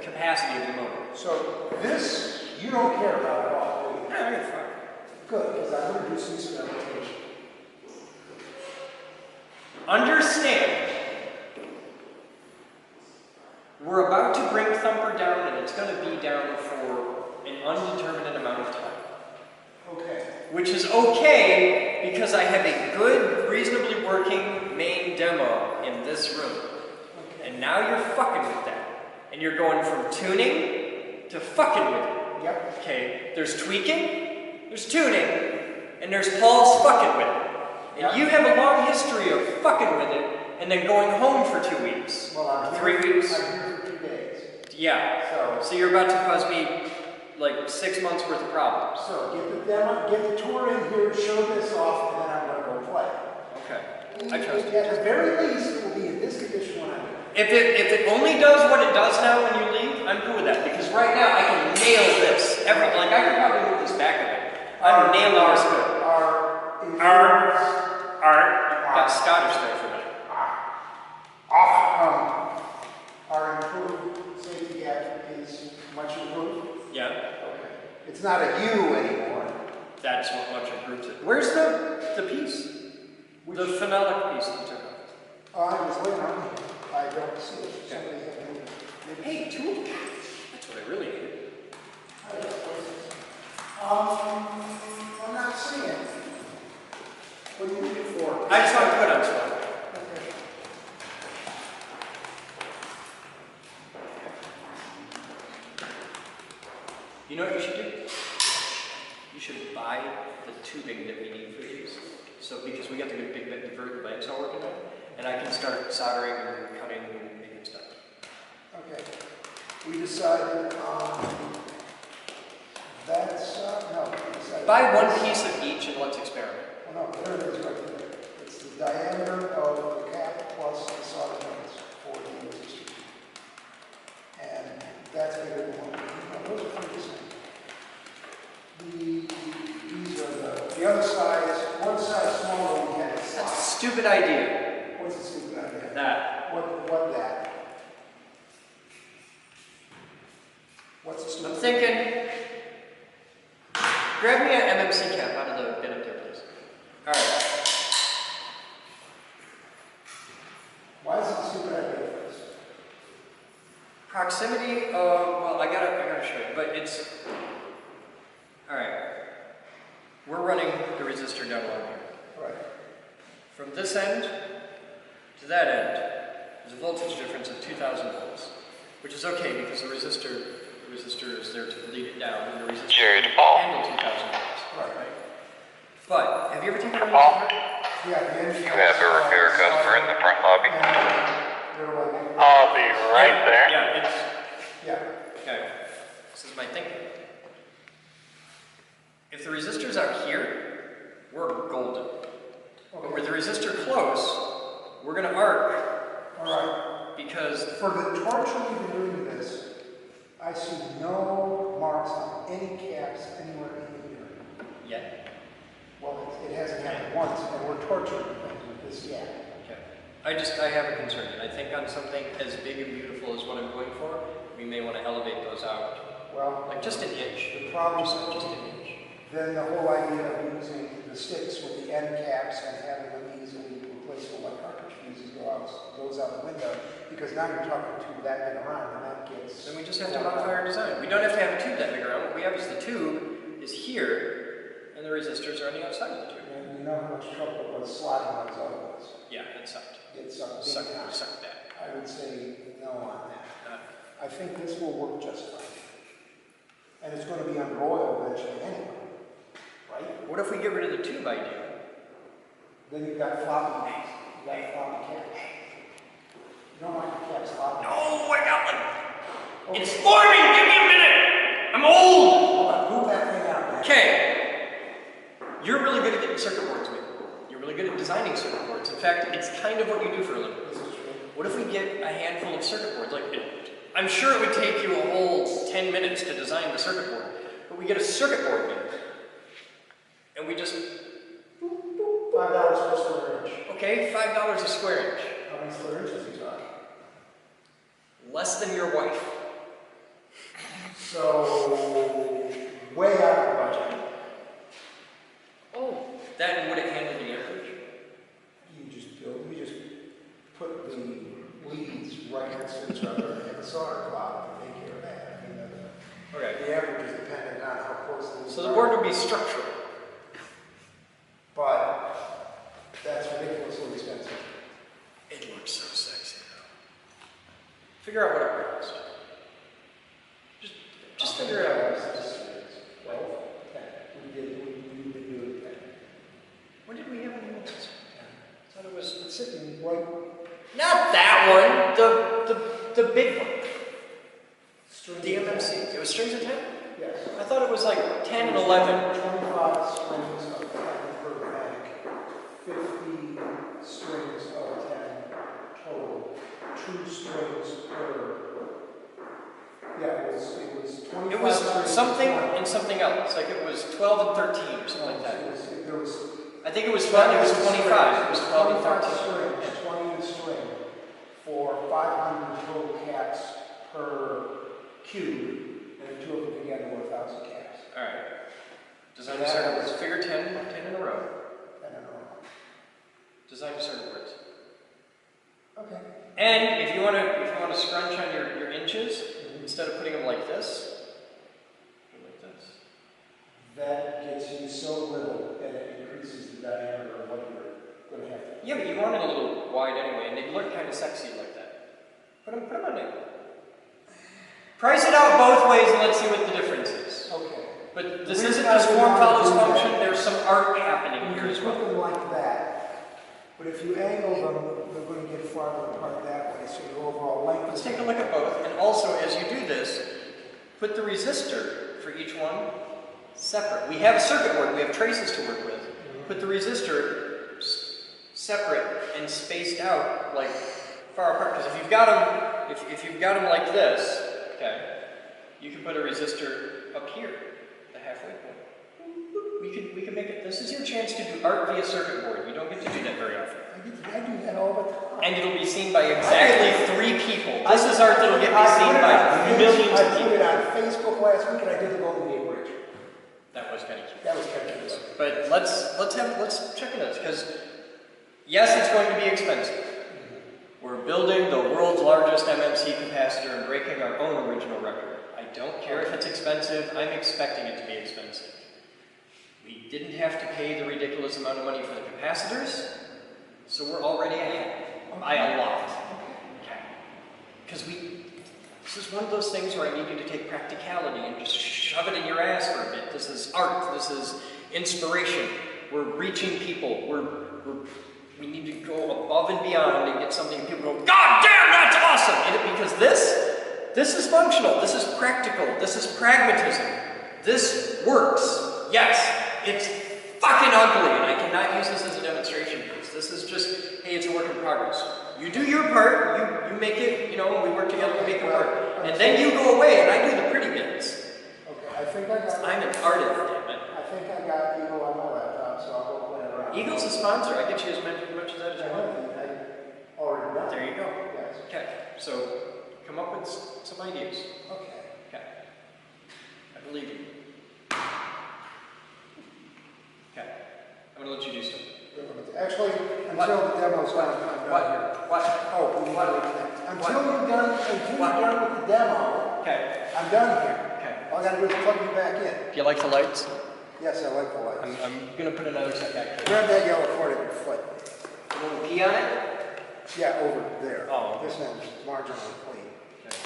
capacity of the motor. So this you don't care about at all, do you? Yeah, I get fine. Good, because I'm going to do some experimentation. Understand, we're about to bring Thumper down, and it's going to be down for an undetermined amount of time. Okay. Which is okay, because I have a good, reasonably working main demo in this room. Okay. And now you're fucking with that. And you're going from tuning to fucking with it. Yep. Okay, there's tweaking, there's tuning, and there's Paul's fucking with it. And you have a long history of fucking with it, and then going home for 2 weeks. Well, I'm 3 weeks. I'm here for 2 days. Yeah. So you're about to cause me like 6 months worth of problems. So get the demo, get the tour in here, show this off, and then I'm going to go play. Okay. I trust you. At the very least, it will be in this condition when I'm here. If it only does what it does now when you leave, I'm cool with that. Because right now I can nail this. I could probably move this back a bit. I can nail ours good. Got Scottish there for a minute. Our improved safety gap is much improved. Yeah. Okay. It's not a U anymore. That's what much improves it. Where's the piece? The phenolic piece that you took off. I was waiting on it. I don't see it. Somebody had moved it. Hey, tool. That's what I really needed. I'm not seeing it. What do you need it for? I just want to put on stuff. Okay. You know what you should do? You should buy the tubing that we need for these. So because we got the big diverted lamps all working on, and I can start soldering and cutting and making stuff. Okay. We decided on that's no. We decided Buy one piece of each and let's experiment. Oh, no, there it is right there. It's the diameter of the cap plus the solder joints for the resistor. And that's bigger than one. No, those are pretty the same. These are the other size, one size smaller we had. That's a stupid idea. What's a stupid idea? That. What that? What's a stupid I'm thinking, grab me an MMC cap out of the bin up there, please. All right. Why is it a stupid idea for us? Proximity of, well, I gotta show you, but it's, all right. We're running the resistor down along here. Right. From this end To that end, there's a voltage difference of 2,000 volts, which is okay because the resistor is there to lead it down, and the resistor can handle 2,000 volts. Right. But have you ever taken a resistor? Yeah, You have a repair customer in the front lobby. I'll be right there. Yeah. Okay. This is my thinking. If the resistor's out here, we're golden. But with the resistor close, we're going to arc. All right. Because for the torture we've been doing this, I see no marks on any caps anywhere in here. Yet. Well, it hasn't happened once, and we're torturing things with this yet. Okay. I have a concern, and I think on something as big and beautiful as what I'm going for, we may want to elevate those out. Well, like just an inch. The problem is just an inch. Then the whole idea of using the sticks with the end caps and having them easily replaceable like cartridge fuses goes out the window, because now you're talking a tube that big around, and that gets... Then we just have to modify our design. We don't have to have a tube that big around. What we have is the tube is here, and the resistors are on the outside of the tube. And you know how much trouble it was sliding on those other ones. Yeah, it sucked. It sucked big time. Sucked that. I would say no on that. I think this will work just fine. And it's going to be under oil eventually anyway. Right? What if we get rid of the tube idea? Then you've got floppy caps. You don't like the caps floppy. No, I got one. Okay. It's forming! Give me a minute! I'm old! Hold on, move that thing out, man. Okay. You're really good at getting circuit boards made. You're really good at designing circuit boards. In fact, it's kind of what you do for a living. What if we get a handful of circuit boards? I'm sure it would take you a whole 10 minutes to design the circuit board. But we get a circuit board made. And we just... $5 per square inch. Okay, $5 a square inch. How many square inches are you talking? Less than your wife. So, way out of the budget. Oh, that and would it handle the amperage? You just put the leads right next to each other and a solder clock and take care of that. I mean, okay. The average is dependent on how close the leads So the board would be structural. But that's ridiculously expensive. It looks so sexy though. Figure out what it works. Just figure it out. 12, 10. We did do it 10. When did we have any ones? I thought it was It's sitting right. not that one. The big one. The MMC. It was strings of 10? Yes. I thought it was like 10 and 11. 25 strings of 10 per bank. 50 strings of 10 total. 2 strings per. Yeah, it was 25. It was strings something per and something else. Like it was 12 and 13 or something like that. There was. I think it was 12. It was 25. It was 12 and 13. Strings, 20 in string for 500 total caps per cube, and the two of them together were 1,000 caps. All right. Design a circuit boards. Figure 10 in a row. I don't know. Design a circuit boards. Okay. And if you want to scrunch on your inches, instead of putting them like this, put them like this. That gets you so little that it increases the diameter of what you're going to have to. Yeah, but you want it a little wide anyway, and they look kind of sexy like that. Put them on there. Price it out both ways and let's see what the difference is. Okay. But this isn't just form follows function, there's some art happening here as You can put well. them like that, but if you angle them, they're going to get farther apart that way, so your overall length. Let's take a look at both. And also, as you do this, put the resistor for each one separate. We have a circuit board, we have traces to work with. Put the resistor separate and spaced out, like far apart. Because if you've got them, if you've got them like this, okay, you can put a resistor up here, the halfway point. We can make it. This is your chance to do art via circuit board. You don't get to do that very often. I do that all the time. And it'll be seen by exactly 3 people. This is art that'll get me seen by millions of I put people. it on Facebook last week, and I did the Golden Gate Bridge. That was kind of cute. That was kind of cute. But let's check into this, because yes, it's going to be expensive. We're building the world's largest MMC capacitor and breaking our own original record. I don't care if it's expensive. I'm expecting it to be expensive. We didn't have to pay the ridiculous amount of money for the capacitors, so we're already ahead. by a lot. Okay. Because this is one of those things where I need you to take practicality and just shove it in your ass for a bit. This is art. This is inspiration. We're reaching people. We need to go above and beyond and get something and people go, God damn, that's awesome! Because this is functional. This is practical. This is pragmatism. This works. Yes, it's fucking ugly, and I cannot use this as a demonstration piece. This is just, hey, it's a work in progress. You do your part, you make it, we work together to make it work. And then you go away, and I do the pretty bits. Okay, I think I got... I'm an artist, damn it. I think I got Eagle on my laptop, so I'll go play around. Eagle's a sponsor. I get you as much as that as you want. I already done. There you go. Yes. Okay, so come up with some ideas. Okay. Okay. I believe you. Okay. I'm going to let you do something. Actually, until the demo's done, I'm done here. What? Oh, until you're done with the demo, okay. I'm done here. Okay. All I got to do is plug you back in. Do you like the lights? Yes, I like the lights. I'm going to put another set back here. Grab that yellow cord in your foot. A little key on it? Yeah, over there. Oh. This one's marginally clean. Okay.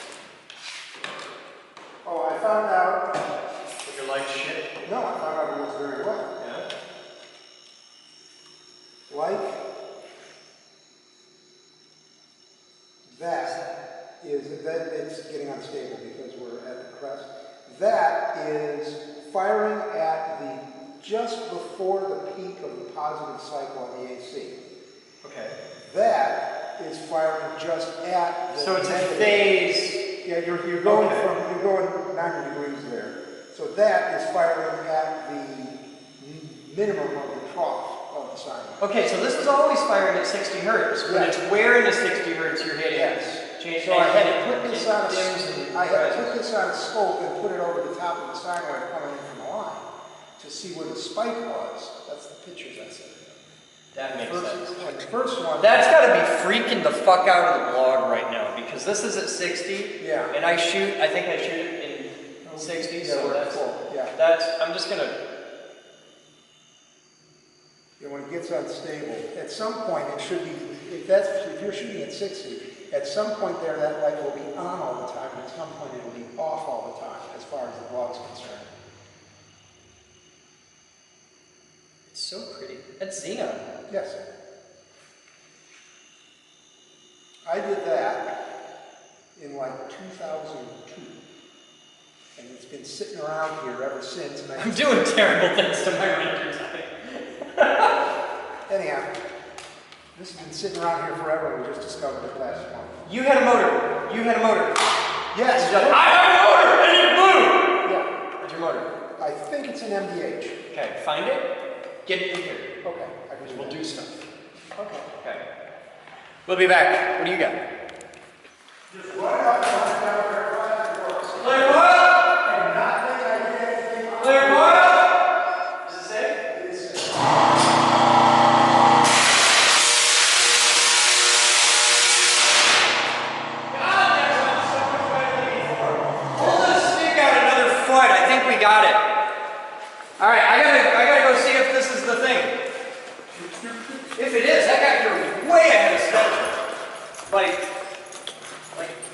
Oh, I found out... That your lights shit? No, I found out it works very well. Yeah? Like that it's getting unstable because we're at the crest. That is firing at just before the peak of the positive cycle on the AC. Okay. That is firing just at the... So it's a phase. Yeah, you're going you're going 90 degrees there. So that is firing at the minimum of the trough. Okay, so this is always firing at 60 hertz, but it's where in the 60 hertz you're hitting. Yes. So I had to put this on a scope and put it over the top of the sine wave coming in from the line to see where the spike was. That's the pictures I sent. That makes sense. The first one. That's got to be freaking the fuck out of the blog right now because this is at 60. Yeah. And I think I shoot it in 60. Yeah, so I'm just gonna. When it gets unstable, at some point it should be, if you're shooting at 60, at some point there that light will be on all the time, and at some point it will be off all the time, as far as the blog's concerned. It's so pretty. That's xenon. Yes. I did that in like 2002. And it's been sitting around here ever since. And I'm doing terrible things to my renders. Anyhow, this has been sitting around here forever. We just discovered it last month. You had a motor. Yes. I have a motor, and it blew. Yeah. What's your motor? I think it's an MDH. Okay, find it. Get it in here. Okay. We'll do stuff. Okay. We'll be back. What do you got? Just right up works. Clear what? And not think I did anything. Clear what? Is it safe? It is safe. I think we got it. All right, I gotta go see if this is the thing. If it is, that got here way ahead of schedule. Like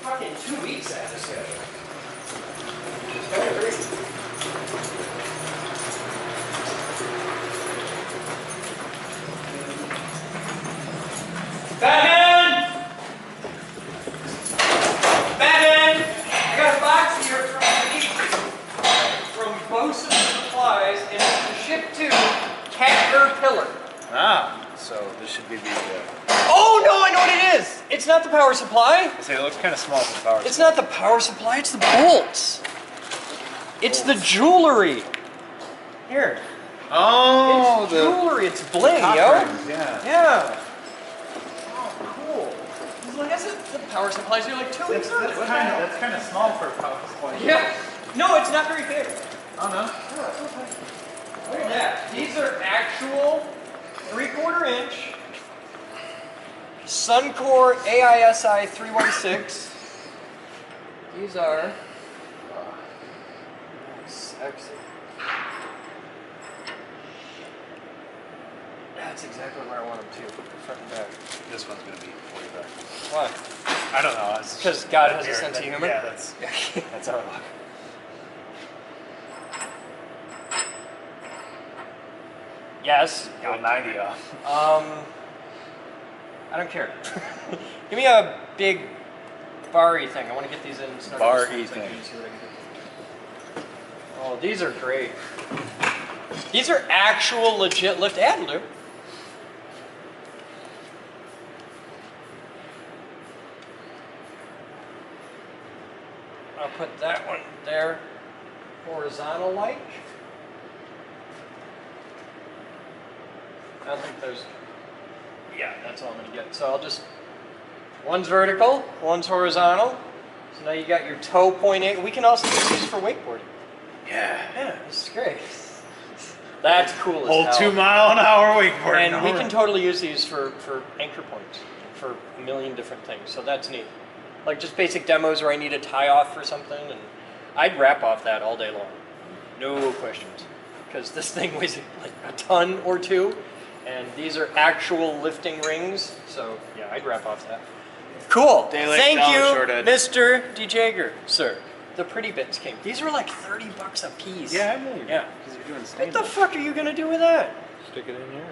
fucking 2 weeks ahead of schedule. Batman! I got a box here from Boden Supplies, and it's to ship to Caterpillar. Ah, so this should be the... Oh no, I know what it is! It's not the power supply. I say it looks kind of small for the power supply. It's not the power supply, it's the bolts. It's the jewelry. Here. Oh, it's jewelry, it's bling, yo. Rings, yeah. Yeah. Oh, cool. Like I said, the power supplies are like 2 weeks old. That's kind of small for a power supply. Yeah. No, it's not very big. Oh, no? No, it's so tiny. Look at that. These are actual 3/4 inch Suncor AISI 316. These are sexy. That's exactly where I want them to. Front and back. This one's gonna be 45. Why? I don't know. Because God has a sense of humor? Yeah, that's our luck. Yes. Got 90 off. I don't care. Give me a big bar-y thing. I want to get these in. Bar-y thing. Oh, these are great. These are actual legit lift and loop. I'll put that one there, horizontal like. I don't think there's, yeah, that's all I'm gonna get. So I'll just, one's vertical, one's horizontal. So now you got your toe pointing. We can also use these for wakeboarding. Yeah, this is great. That's cool as Whole hell. 2 mile an hour wakeboarding. And we can totally use these for anchor points, for a million different things. So that's neat. Like just basic demos where I need a tie off for something, and I'd wrap off that all day long. No questions. Because this thing weighs like a ton or two, and these are actual lifting rings. So yeah, I'd wrap off that. Cool. Daylight Thank dollar you, short edge. Mr. D. Jager, sir. The pretty bits came. These were like $30 a piece. Yeah, I believe Yeah. Because you're doing What stainless. the fuck are you gonna do with that? Stick it in here.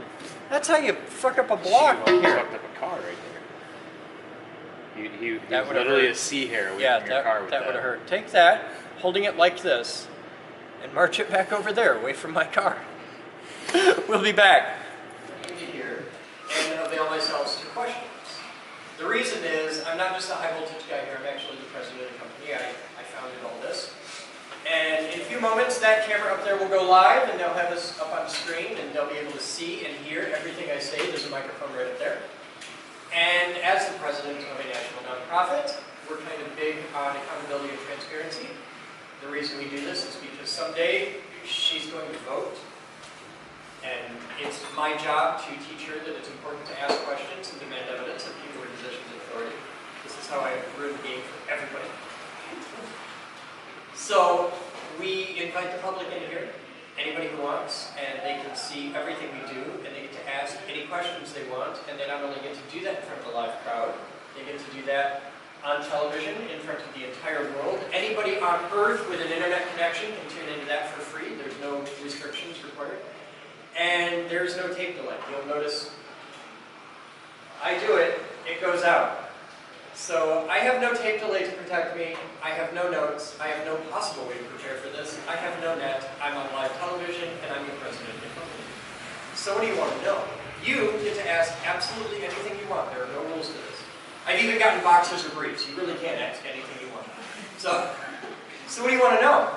That's how you fuck up a block. You Here. fucked up a car right there. He That was would've literally hurt. a sea hair away Yeah, from your car with that would have hurt. Take that, holding it like this, and march it back over there, away from my car. We'll be back. Here and avail myself to questions. The reason is I'm not just a high voltage guy here. I'm actually the president of the company. I founded all this. And in a few moments, that camera up there will go live, and they'll have us up on the screen, and they'll be able to see and hear everything I say. There's a microphone right up there. And as the president of a national nonprofit, we're kind of big on accountability and transparency. The reason we do this is because someday she's going to vote. And it's my job to teach her that it's important to ask questions and demand evidence of people in positions of authority. This is how I ruin the game for everybody. So we invite the public in here, anybody who wants, and they can see everything we do, and they get to ask any questions they want, and they not only get to do that in front of a live crowd, they get to do that on television in front of the entire world. Anybody on Earth with an internet connection can tune into that for free. There's no restrictions required. And there's no tape delay. You'll notice I do it, it goes out. So I have no tape delay to protect me. I have no notes. I have no possible way to prepare for this. I have no net. I'm on live television, and I'm the president of the company. So what do you want to know? You get to ask absolutely anything you want. There are no rules to this. I've even gotten boxers or briefs. You really can't ask anything you want. So what do you want to know?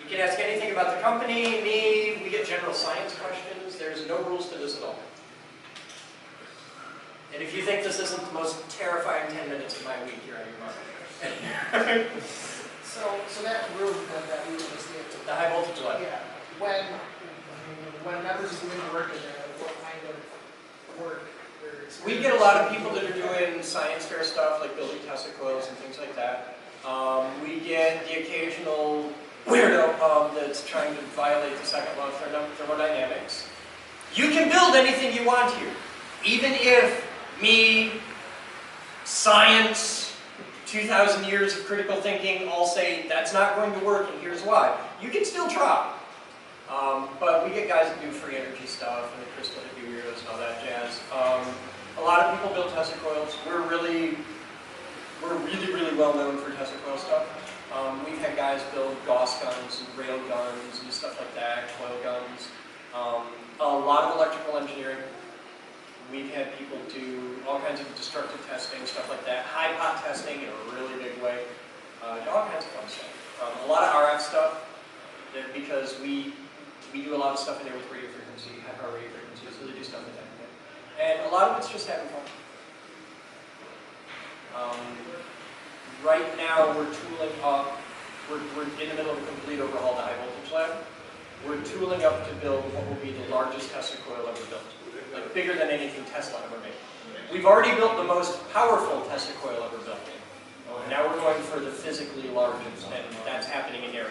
You can ask anything about the company, me. We get general science questions. There's no rules to this at all. And if you think this isn't the most terrifying 10 minutes of my week, you're out of your mind. So that room that we just did, The high voltage line. yeah, when members are doing work in there, what kind of work they're experiencing? We get a lot of people that are doing science fair stuff, like building Tesla coils and things like that. We get the occasional weirdo that's trying to violate the second law of thermodynamics. You can build anything you want here. Even if me, science, 2,000 years of critical thinking all say that's not going to work and here's why. You can still try. But we get guys that do free energy stuff and the crystal hippie weirdos and all that jazz. A lot of people build Tesla coils. We're really well known for Tesla coil stuff. We've had guys build Gauss guns and rail guns and stuff like that, coil guns. A lot of electrical engineering. We've had people do all kinds of destructive testing, stuff like that. High pot testing in a really big way. All kinds of fun stuff. A lot of RF stuff, because we do a lot of stuff in there with radio frequency, high power radio frequency, so they do stuff like that. And a lot of it's just having fun. Right now we're tooling up, we're in the middle of a complete overhaul of the high voltage lab. We're tooling up to build what will be the largest Tesla coil ever built. Like bigger than anything Tesla ever made. We've already built the most powerful Tesla coil ever built. Now we're going for the physically largest, and that's happening in there.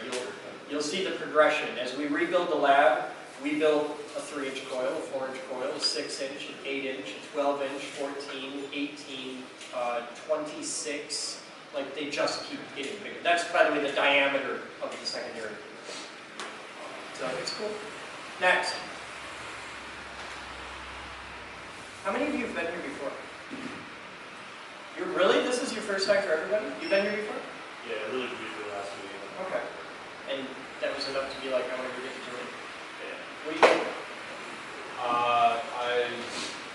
You'll see the progression. As we rebuild the lab, we built a 3-inch coil, a 4-inch coil, a 6-inch, an 8-inch, a 12-inch, 14, 18, 26. Like, they just keep getting bigger. That's, by the way, the diameter of the secondary. So it's cool. Next. How many of you have been here before? Really? This is your first time for everybody? You've been here before? Yeah, really briefly last week. Okay. And that was enough to be like, I want to get to join. Yeah. What do you think? I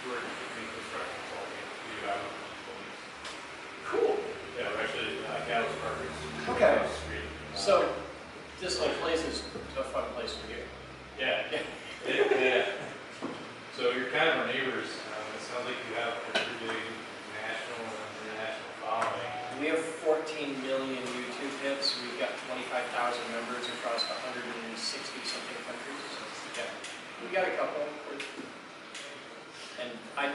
work in construction consulting. Cool. Yeah, we're actually Gallows Partners. Okay. So, this whole place is a fun place for you. Yeah. Yeah. So you're kind of our neighbors. It sounds like you have a pretty big national and international following. We have 14 million YouTube hits. We've got 25,000 members across 160 something countries. So, yeah, we got a couple. And I'd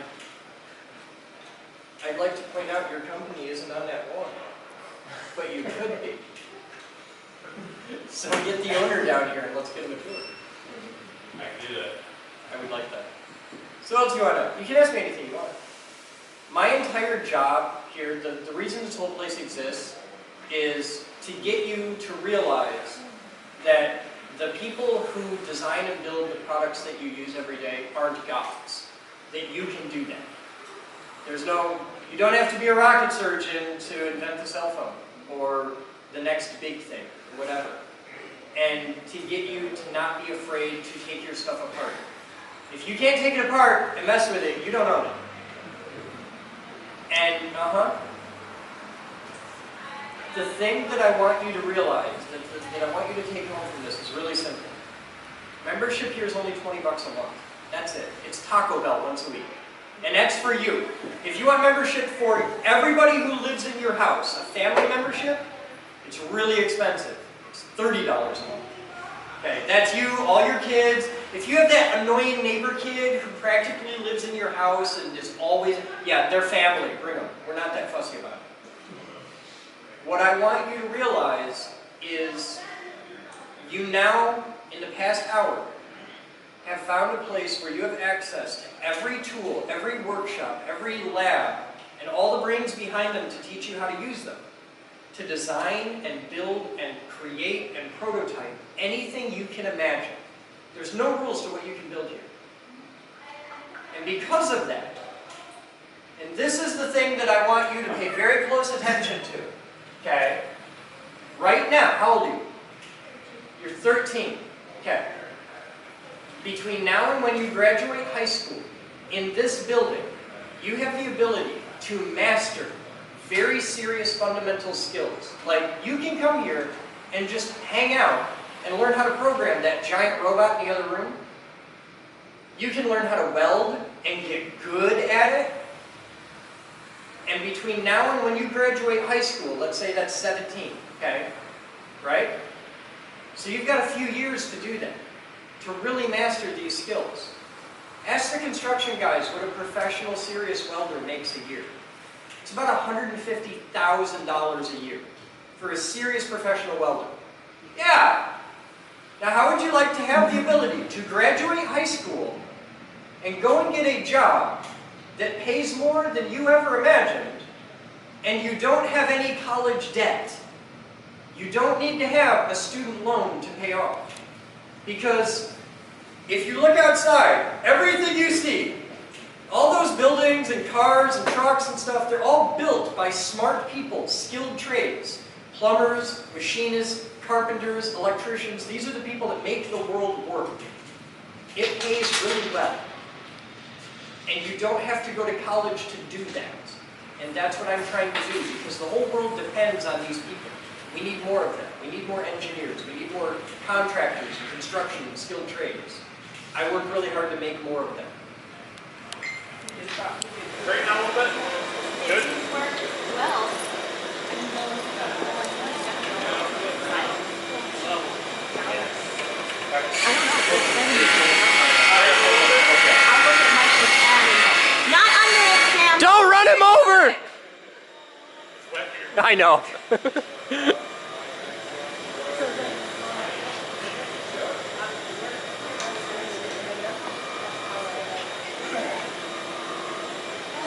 like to point out your company isn't on that one, but you could be. So get the owner down here and let's get him a tour. I can do that. I would like that. So what else do you want to know? You can ask me anything you want. My entire job here, the reason this whole place exists is to get you to realize that the people who design and build the products that you use every day aren't gods. That you can do that. You don't have to be a rocket surgeon to invent the cell phone or the next big thing, or whatever. And to get you to not be afraid to take your stuff apart. If you can't take it apart and mess with it, you don't own it. And, the thing that I want you to realize, that I want you to take home from this is really simple. Membership here is only 20 bucks a month. That's it. It's Taco Bell once a week. And that's for you. If you want membership for everybody who lives in your house, a family membership, it's really expensive. It's $30 a month. Okay, that's you, all your kids. If you have that annoying neighbor kid who practically lives in your house and is always, yeah, they're family, bring them. We're not that fussy about it. What I want you to realize is you now, in the past hour, have found a place where you have access to every tool, every workshop, every lab, and all the brains behind them to teach you how to use them. To design and build and create and prototype anything you can imagine. There's no rules to what you can build here. And because of that, and this is the thing that I want you to pay very close attention to, okay? Right now, how old are you? You're 13, okay. Between now and when you graduate high school, in this building, you have the ability to master very serious fundamental skills. Like, you can come here and just hang out and learn how to program that giant robot in the other room. You can learn how to weld and get good at it. And between now and when you graduate high school, let's say that's 17, okay? Right? So you've got a few years to do that, to really master these skills. Ask the construction guys what a professional serious welder makes a year. It's about $150,000 a year for a serious professional welder. Yeah! Now how would you like to have the ability to graduate high school and go and get a job that pays more than you ever imagined, and you don't have any college debt? You don't need to have a student loan to pay off. Because if you look outside, everything you see, all those buildings and cars and trucks and stuff, they're all built by smart people, skilled trades. Plumbers, machinists, carpenters, electricians, these are the people that make the world work. It pays really well. And you don't have to go to college to do that. And that's what I'm trying to do, because the whole world depends on these people. We need more of them. We need more engineers. We need more contractors and construction and skilled trades. I work really hard to make more of them. Right now a little bit? Good? Well. Don't run him over! I know.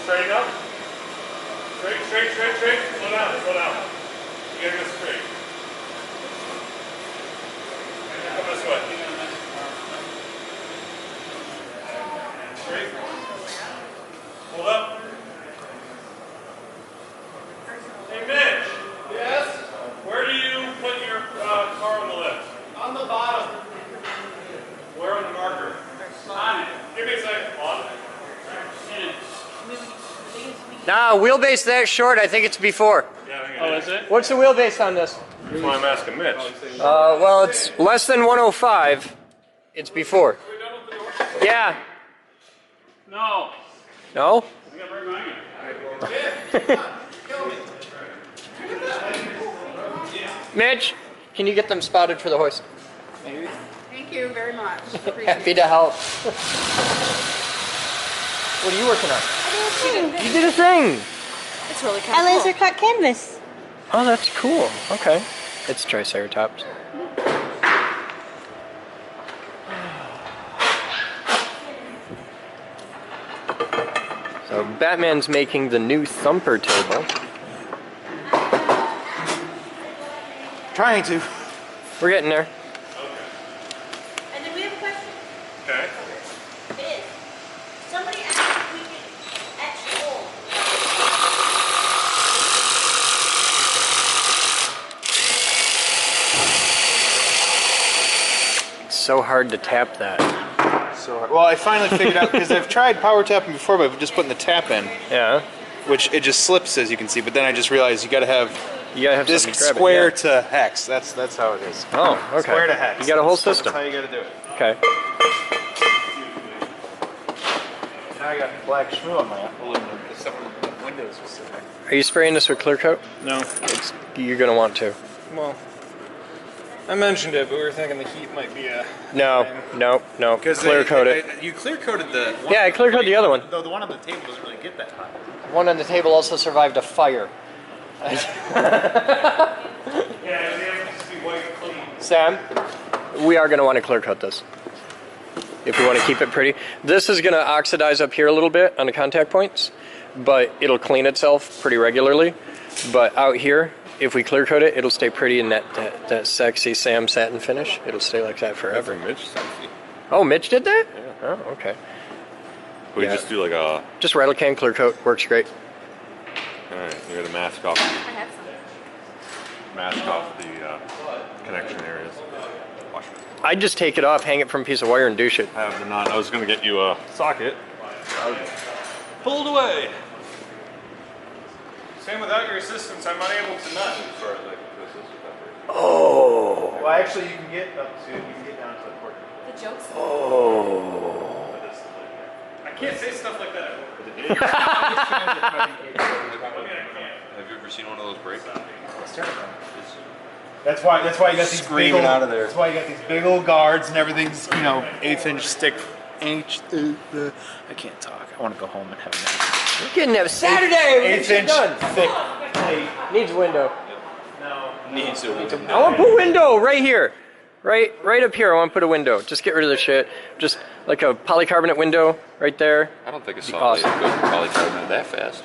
Straighten up. Straight, straight, straight, straight. Slow down, slow down. You gotta go straight. Come this way. Straight. Hold up. Hey, Mitch. Yes? Where do you put your car on the lift? On the bottom. Where on the marker? On it. Give me a second. On. Nah, wheelbase that short, I think it's before. Oh, is it? What's the wheelbase on this? That's why I'm asking Mitch. Well, it's less than 105. It's before. Yeah. No. No? I got right behind you. Mitch, can you get them spotted for the hoist? Maybe. Thank you very much. Happy to help. What are you working on? You did a thing. It's really kind of cool. I laser cut canvas. Oh, that's cool. Okay. It's Triceratops. So Batman's making the new thumper table. Trying to. We're getting there. And then we have a question. Okay. It is. Somebody asked if we could etch gold. It's so hard to tap that. So hard. Well, I finally figured out, because I've tried power tapping before, but just putting the tap in. Yeah. Which it just slips, as you can see. But then I just realized you gotta have disc something to grab it, square yeah. to hex. That's how it is. Oh, okay. Square to hex. You got a whole system. That's how you gotta do it. Okay. Now I got black schmoo on my aluminum because some of the windows were sitting there. Are you spraying this with clear coat? No. You're gonna want to. Well, I mentioned it, but we were thinking the heat might be a... No. Clear coat it. You clear coated the one. Yeah, I clear coated the other one. Though the one on the table doesn't really get that hot. One on the table also survived a fire. Sam, we are going to want to clear coat this if we want to keep it pretty. This is going to oxidize up here a little bit on the contact points, but it'll clean itself pretty regularly. But out here, if we clear coat it, it'll stay pretty in that sexy Sam satin finish. It'll stay like that forever. Mitch sexy. Oh, Mitch did that? Yeah. Oh, okay. We just do like a... Just rattle can clear coat. Works great. Alright, we got to mask off the connection areas. Watch it. I'd just take it off, hang it from a piece of wire, and douche it. I have the knot. I was going to get you a socket. Pulled away. Sam, without your assistance, I'm unable to nut. Oh. Well, actually, you can get down to the port. The joke's Oh. I can't say stuff like that. Have you ever seen one of those break? That's why you got these Screaming big old, out of there. That's why you got these big old guards and everything's 1/8-inch thick. I can't talk. I want to go home and have a nap. We're getting there. Saturday. 1/8-inch done. thick plate. Needs a window. Needs a window. I want to put a window right here. Right up here. I want to put a window. Just get rid of the shit. Just like a polycarbonate window right there. I don't think it's Awesome. good polycarbonate that fast.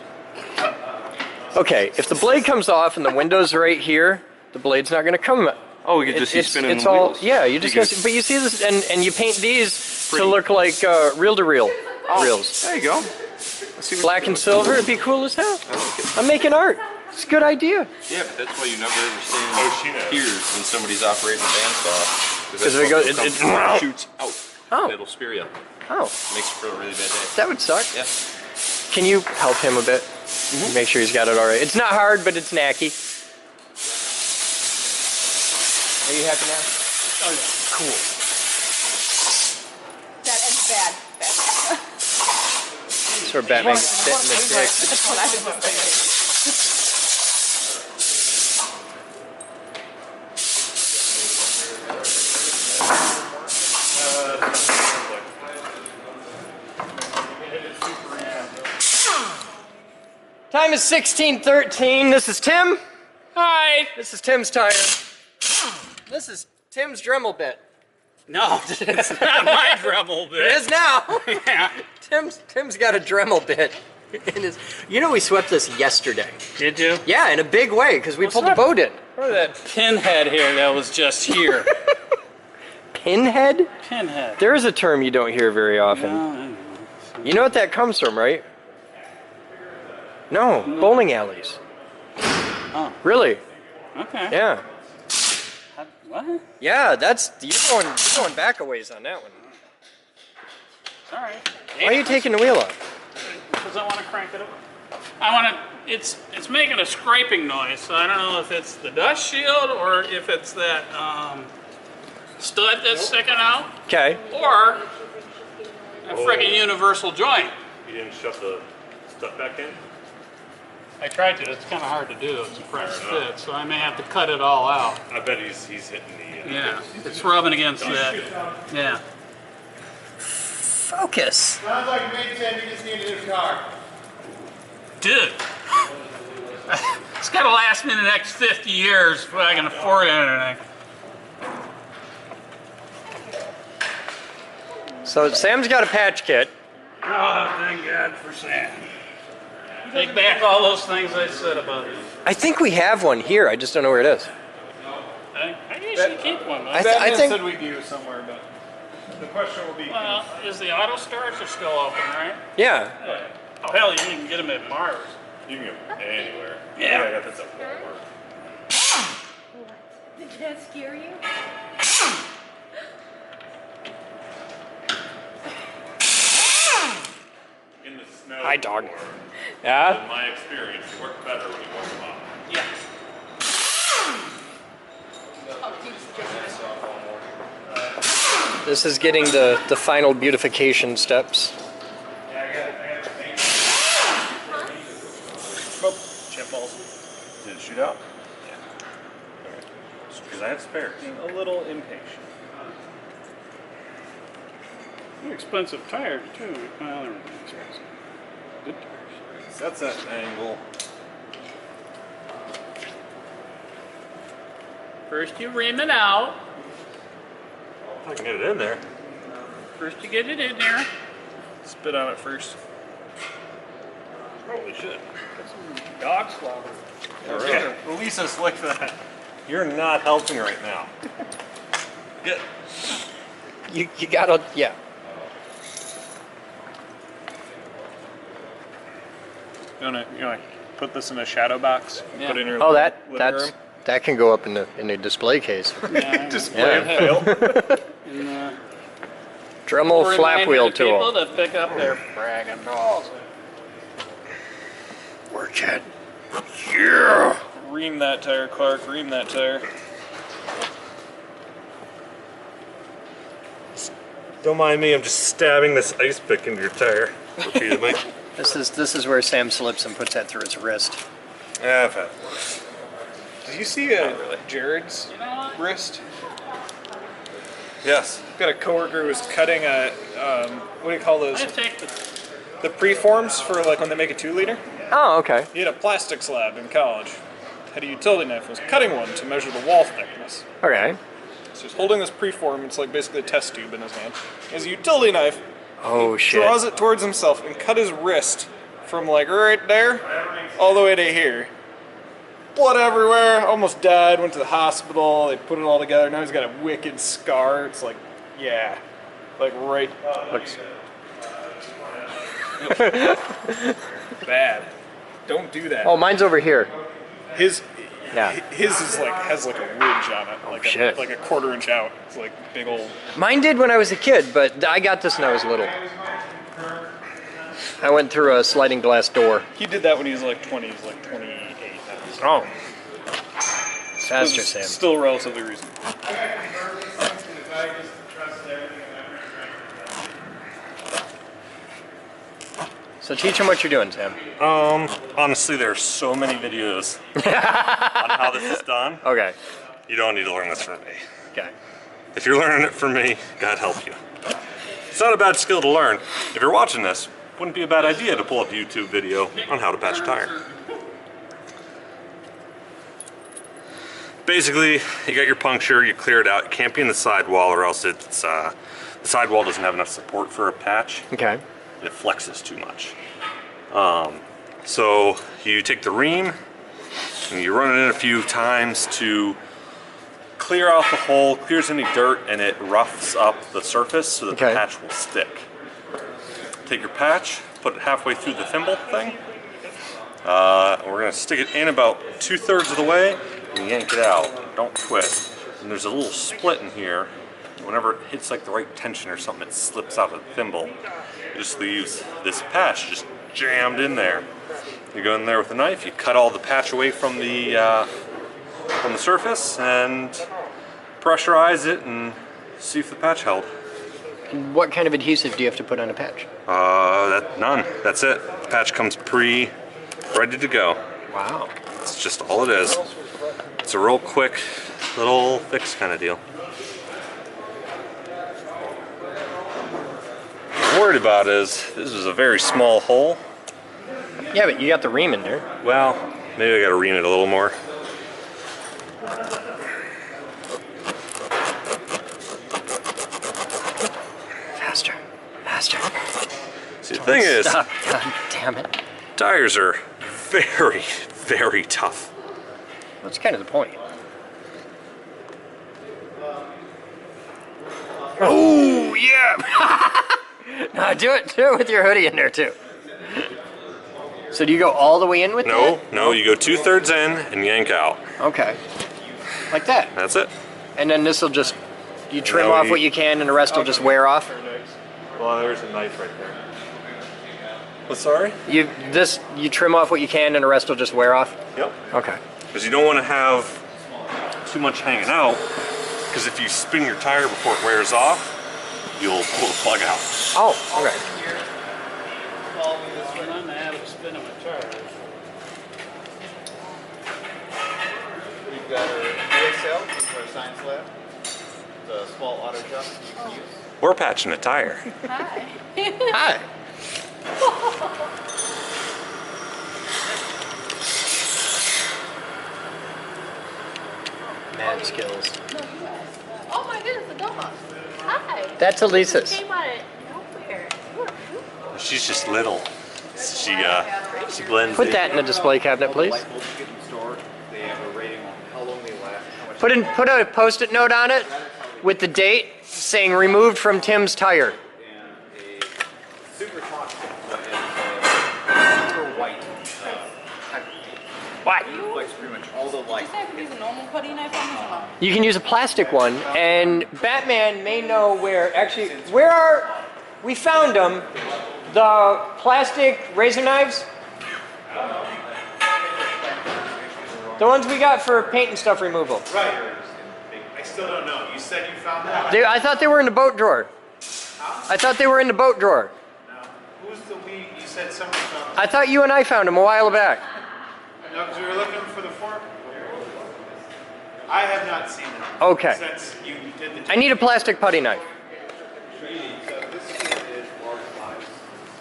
Okay, if the blade comes off and the window's right here, the blade's not going to come. Oh, we could just see spinning it's the all, wheels. Yeah, you just You gonna could- see, but you see this, and you paint these to look like reel-to-reel reels. There you go. Black and silver, it'd be cool as hell. I'm making art. It's a good idea. Yeah, but that's why you never ever stand here when somebody's operating a bandsaw. Because if it goes, it shoots out. Oh. It'll spear you. Oh. Makes for a really bad day. That would suck. Yeah. Can you help him a bit? Make sure he's got it all right. It's not hard, but it's knacky. Are you happy now? Oh, yeah. Cool. That ends bad. That's where Batman gets bit in the dick. That's what I was thinking. Time is 16:13. This is Tim. Hi. This is Tim's tire. This is Tim's Dremel bit. No, it's not my Dremel bit. It is now. Yeah. Tim's got a Dremel bit. You know, we swept this yesterday. Did you? Yeah, in a big way, because we pulled the Boden. Or that pinhead here that was just here. Pinhead? Pinhead. There is a term you don't hear very often. No, You know what that comes from, right? No, bowling alleys. Oh. Really? Okay. Yeah. What? Yeah, that's you're going back a ways on that one. All right. Why are you taking the wheel off? Because I want to crank it up. I want to. It's making a scraping noise, so I don't know if it's the dust shield or if it's that stud that's sticking out, Okay. or a friggin' universal joint. You didn't shut the stuff back in? I tried to. It's kind of hard to do. It's a French fit, so I may have to cut it all out. I bet he's hitting the... Yeah, it's rubbing against that. Yeah. Focus. Sounds like Big said you just need a new car. Dude. It's got to last me the next 50 years before I can afford anything. So Sam's got a patch kit. Oh, thank God for Sam. Take back all those things I said about it. I think we have one here. I just don't know where it is. I usually keep one. I Batman think said we do somewhere, but the question will be. Well, is the auto starts are still open, right? Yeah. Oh hell, you can get them at Mars. You can get them anywhere. Yeah. I got this at Walmart. Did that scare you? In the snow. Hi, dog. before, Yeah. In my experience, it worked better when you warm them up. Yeah. This is getting the final beautification steps. Chip balls. Did it shoot out? Yeah. Okay. Because I have spares. A little impatient. Expensive tires too. Well, they're expensive. Good tires. That's that angle. First you ream it out. I can get it in there. First you get it in there. Spit on it first. Holy shit. Get some dog slobber. All right. Release us like that. You're not helping right now. Get. You gotta, yeah. You wanna put this in a shadow box? Yeah. Put it in your Oh, living that's room? that can go up in the display case. Yeah. Display Yeah. and fail. And, Dremel flap reminder wheel to people tool. to pick up their fragging balls. Work it. Yeah. Ream that tire, Clark. Ream that tire. Don't mind me, I'm just stabbing this ice pick into your tire repeatedly. This is where Sam slips and puts that through his wrist. Yeah, I've had worse. Did you see Jared's wrist? Yes. I've got a coworker who was cutting a, what do you call those? I take The preforms for like when they make a 2-liter. Oh, okay. He had a plastics lab in college. Had a utility knife, was cutting one to measure the wall thickness. Okay. So he's holding this preform, it's like basically a test tube in his hand. He has a utility knife, Oh shit. draws it towards himself, and cut his wrist from like right there all the way to here. Blood everywhere, almost died, went to the hospital, they put it all together, now he's got a wicked scar. It's like, yeah, like right, looks bad. Don't do that. Oh, mine's over here. His Yeah. is like has like a ridge on it, like shit. like a 1/4 inch out. It's like big old. Mine did when I was a kid, but I got this when I was little. I went through a sliding glass door. He did that when he was like 20. He's like 28 now. Oh. Faster, Sam. Still relatively recent. So teach him what you're doing, Sam. Honestly, there are so many videos on how this is done. Okay. You don't need to learn this from me. Okay. If you're learning it from me, God help you. It's not a bad skill to learn. If you're watching this, wouldn't be a bad idea to pull up a YouTube video on how to patch a tire. Basically, you got your puncture, you clear it out. You can't be in the sidewall or else it's, the sidewall doesn't have enough support for a patch. Okay. And it flexes too much. So you take the ream and you run it in a few times to clear out the hole, clears any dirt, and it roughs up the surface so that the patch will stick. Take your patch, put it halfway through the thimble thing. We're going to stick it in about 2/3 of the way and yank it out. Don't twist. And there's a little split in here. Whenever it hits like the right tension or something, it slips out of the thimble. It just leaves this patch just jammed in there. You go in there with a knife, you cut all the patch away from the surface and pressurize it and see if the patch held. What kind of adhesive do you have to put on a patch? None. That's it. The patch comes ready to go. Wow. It's just all it is. It's a real quick little fix kind of deal. What I'm worried about is this is a very small hole. Yeah, but you got the ream in there. Well, maybe I gotta ream it a little more. Faster. Faster. See, the thing is, God damn it. tires are very, very tough. That's kind of the point. Oh, yeah! No, do it with your hoodie in there, too. So do you go all the way in with that? No, you go 2/3 in and yank out. Okay. Like that? That's it. And then this will just, you trim off what you can and the rest will just wear off? Well, there's a knife right there. What, sorry? You trim off what you can and the rest will just wear off? Yep. Okay. Because you don't want to have too much hanging out, because if you spin your tire before it wears off, you'll pull the plug out. Oh, okay. We've got our ESL for our science lab. The small auto jump you can use. We're patching a tire. Hi. Hi. Mad skills. Oh my goodness, the dog. Hi. That's Elisa's. Came out of nowhere. She's just little. She blends Put in. that in the display cabinet, please. They have a rating on how long they last, how much Put a post-it note on it with the date saying removed from Tim's tire. and a super toxic super white type of paint. What? It reflects pretty much all the light. Just have to use a normal cutting knife on this one. You can use a plastic one, and Batman may know where. Actually, we found them? The plastic razor knives. The ones we got for paint and stuff removal. Right. I still don't know. You said you found that. I thought they were in the boat drawer. I thought they were in the boat drawer. No. Who's the we? You said somebody found them. I thought you and I found them a while back. No, because we were looking for the fork. I have not seen them. Okay. Since you did the. I need a plastic putty knife.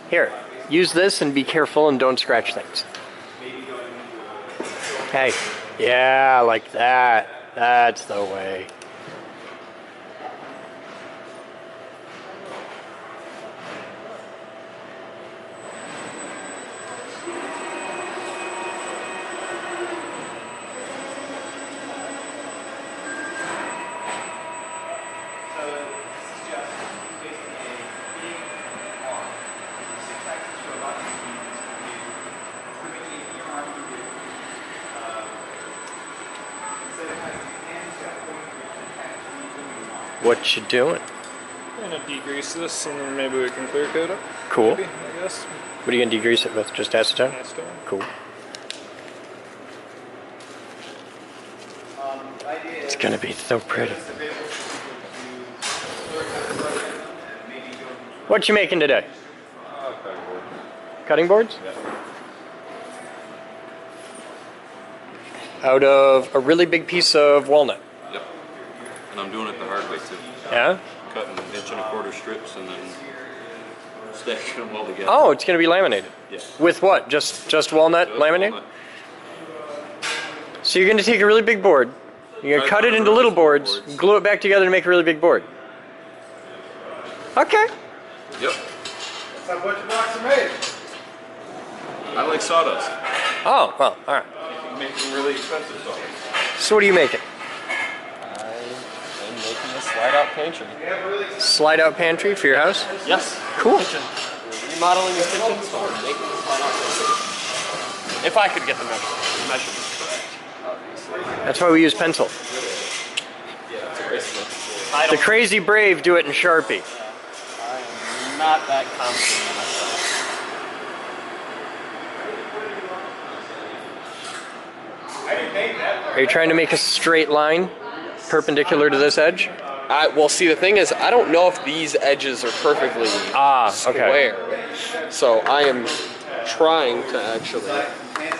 Here, use this and be careful and don't scratch things. Hey, yeah, like that. That's the way. What you doing? I'm gonna degrease this and then maybe we can clear coat it. Cool. Maybe, I guess. What are you gonna degrease it with? Just acetone? Acetone. Cool. It's gonna be so pretty. What you making today? Cutting boards? Out of a really big piece of walnut. Yep. And I'm doing it the hard way too. Yeah? Cutting 1.25" strips and then stacking them all together. Oh, it's gonna be laminated. Yeah. With what? Just walnut Just laminated? walnut. So you're gonna take a really big board, you're gonna cut it into little boards, glue it back together to make a really big board. Okay. Yep. That's how butcher blocks are made. I like sawdust. Oh, well, all right. You can make some really expensive sawdust. So what are you making? I'm making a slide-out pantry. Slide-out pantry for your house? Yes. Cool. Kitchen. We're remodeling the kitchen, so we're making a slide-out pantry. If I could get the measurements correct, obviously. That's why we use pencil. Yeah, it's a bracelet. The crazy brave do it in Sharpie. I'm not that confident in myself. Are you trying to make a straight line perpendicular to this edge? Well, see, the thing is, I don't know if these edges are perfectly square. So I am trying to actually,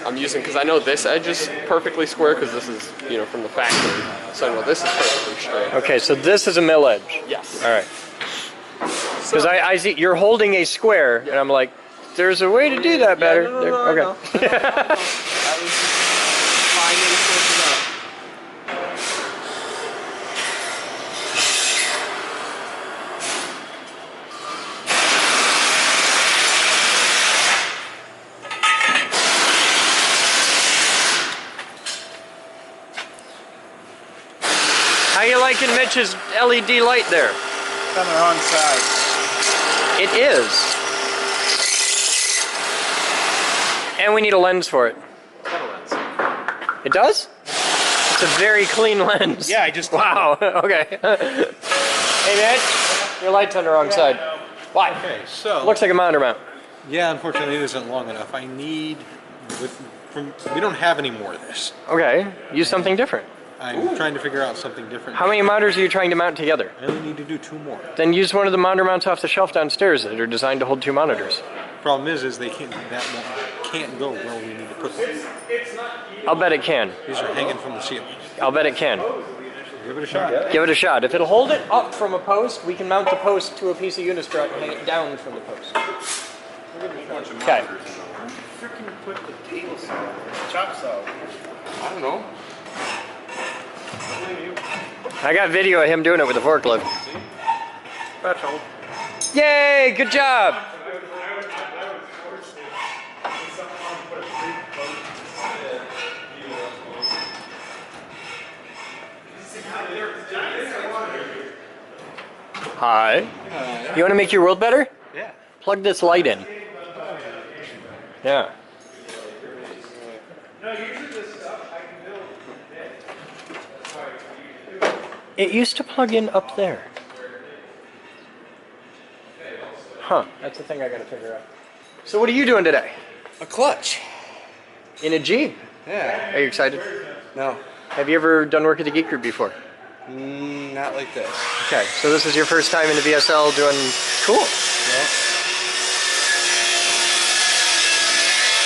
I'm using, because I know this edge is perfectly square because this is, you know, from the factory. So I know this is perfectly straight. Okay, so this is a mill edge. Yes. All right. Because I see you're holding a square, and I'm like, there's a way to do that better. No, okay. I was trying to sort it out. How you liking Mitch's LED light there? It's on the wrong side. It is. And we need a lens for it. It does? It's a very clean lens. Yeah, I just... Wow, okay. Hey, Mitch, your light's on the wrong side. Why? Okay, so... Looks like a monitor mount. Yeah, unfortunately it isn't long enough. I need... we don't have any more of this. Okay, use something different. I'm trying to figure out something different. How many monitors are you trying to mount together? I only need to do 2 more. Then use one of the monitor mounts off the shelf downstairs that are designed to hold 2 monitors. Problem is they can't go where we need to put them. I'll bet it can. These are hanging from the ceiling. I'll bet it can. Give it a shot. Give it a shot. If it'll hold it up from a post, we can mount the post to a piece of unistrut and hang it down from the post. Okay. Freaking put the table saw, chop saw. I don't know. I got video of him doing it with a forklift. Special. Yay! Good job! Hi. You want to make your world better? Yeah. Plug this light in. Yeah. It used to plug in up there. Huh, that's the thing I gotta figure out. So what are you doing today? A clutch. In a Jeep? Yeah. Are you excited? No. Have you ever done work at the Geek Group before? Not like this. Okay, so this is your first time in the VSL doing... Cool. Yeah.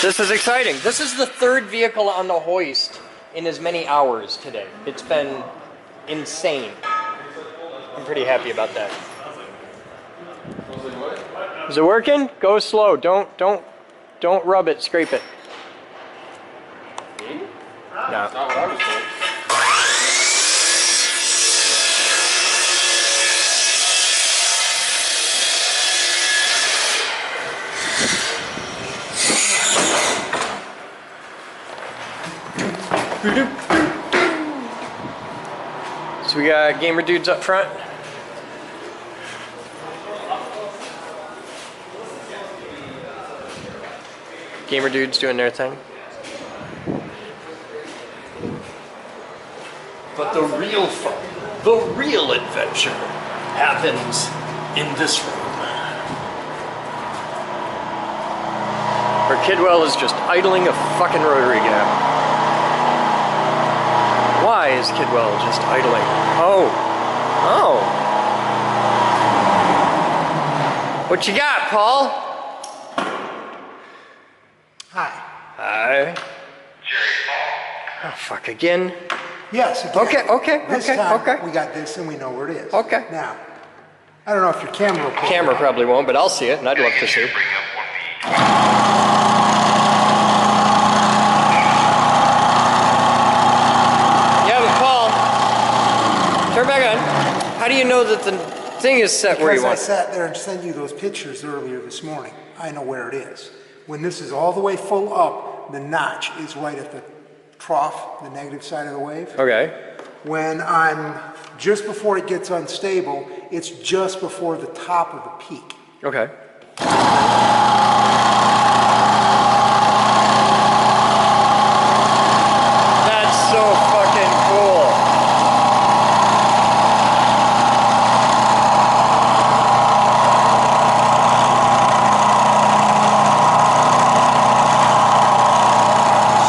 This is exciting. This is the 3rd vehicle on the hoist in as many hours today. It's been insane. I'm pretty happy about that. Is it working? Go slow. Don't rub it. Scrape it. No. That's not what I was told. So we got gamer dudes up front. Gamer dudes doing their thing. But the real fun, the real adventure happens in this room. Where Kidwell is just idling a fucking rotary gap. Why is Kidwell just idling? Oh. What you got, Paul? Hi. Hi. Oh, fuck, again? Yes, again. Okay. This time, we got this and we know where it is. Okay. Now, I don't know if your camera will pick it Camera up. probably won't, but I'll see it, and I'd love to see. Yeah, but Paul, turn back on. How do you know that the thing is set where you want Because I sat there and sent you those pictures earlier this morning. I know where it is. when this is all the way full up, the notch is right at the trough, the negative side of the wave. Okay. When I'm just before it gets unstable, it's just before the top of the peak. Okay. That's so fucking cool.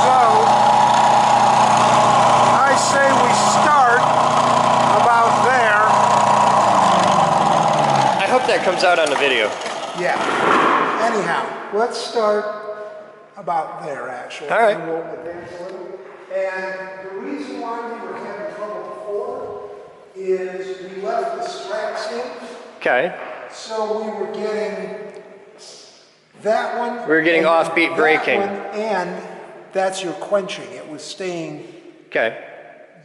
So, I say we start about there. I hope that comes out on the video. Yeah. Anyhow, let's start about there, actually. All right. And we'll advance a little. And the reason why we were having trouble before is we left the straps in. Okay. So we were getting that one. We were getting offbeat braking. And that's your quenching. It was staying. Okay.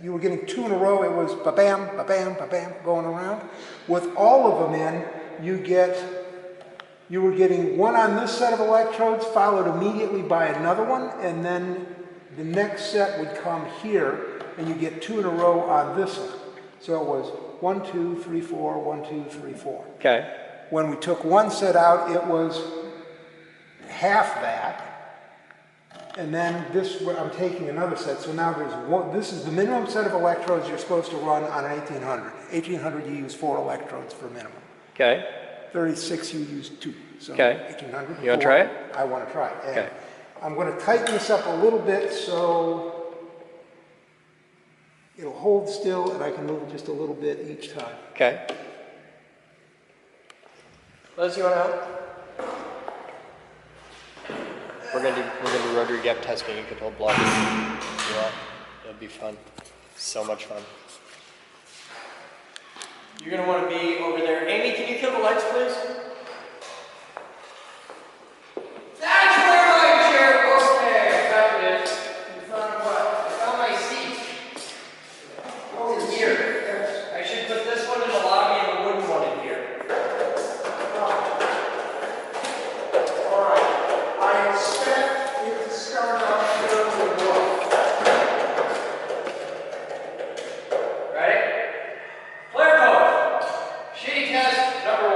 You were getting 2 in a row. It was ba-bam, ba-bam, ba-bam, going around. With all of them in, you were getting one on this set of electrodes, followed immediately by another one, and then the next set would come here, and you get 2 in a row on this one. So it was 1, 2, 3, 4, 1, 2, 3, 4. Okay. When we took one set out, it was half that. And then this, I'm taking another set. So now there's one, this is the minimum set of electrodes you're supposed to run on an 1800. 1800 you use 4 electrodes for minimum. Okay. 36 you use 2. So okay. 1800. You want to try it? I want to try it. And okay. I'm going to tighten this up a little bit so it'll hold still and I can move it just a little bit each time. Okay. Liz, you want to help? We're gonna do rotary gap testing. You could hold block. It'll be fun. So much fun. You're gonna want to be over there. Amy, can you kill the lights, please? That's where my chair was. Okay, I found it. You found what? I found my seat. Oh, it's here. I should put this one in the lobby and the wooden one in here. Alright. I expect it to start off here with what? Ready? Flare code. Shitty test number 1.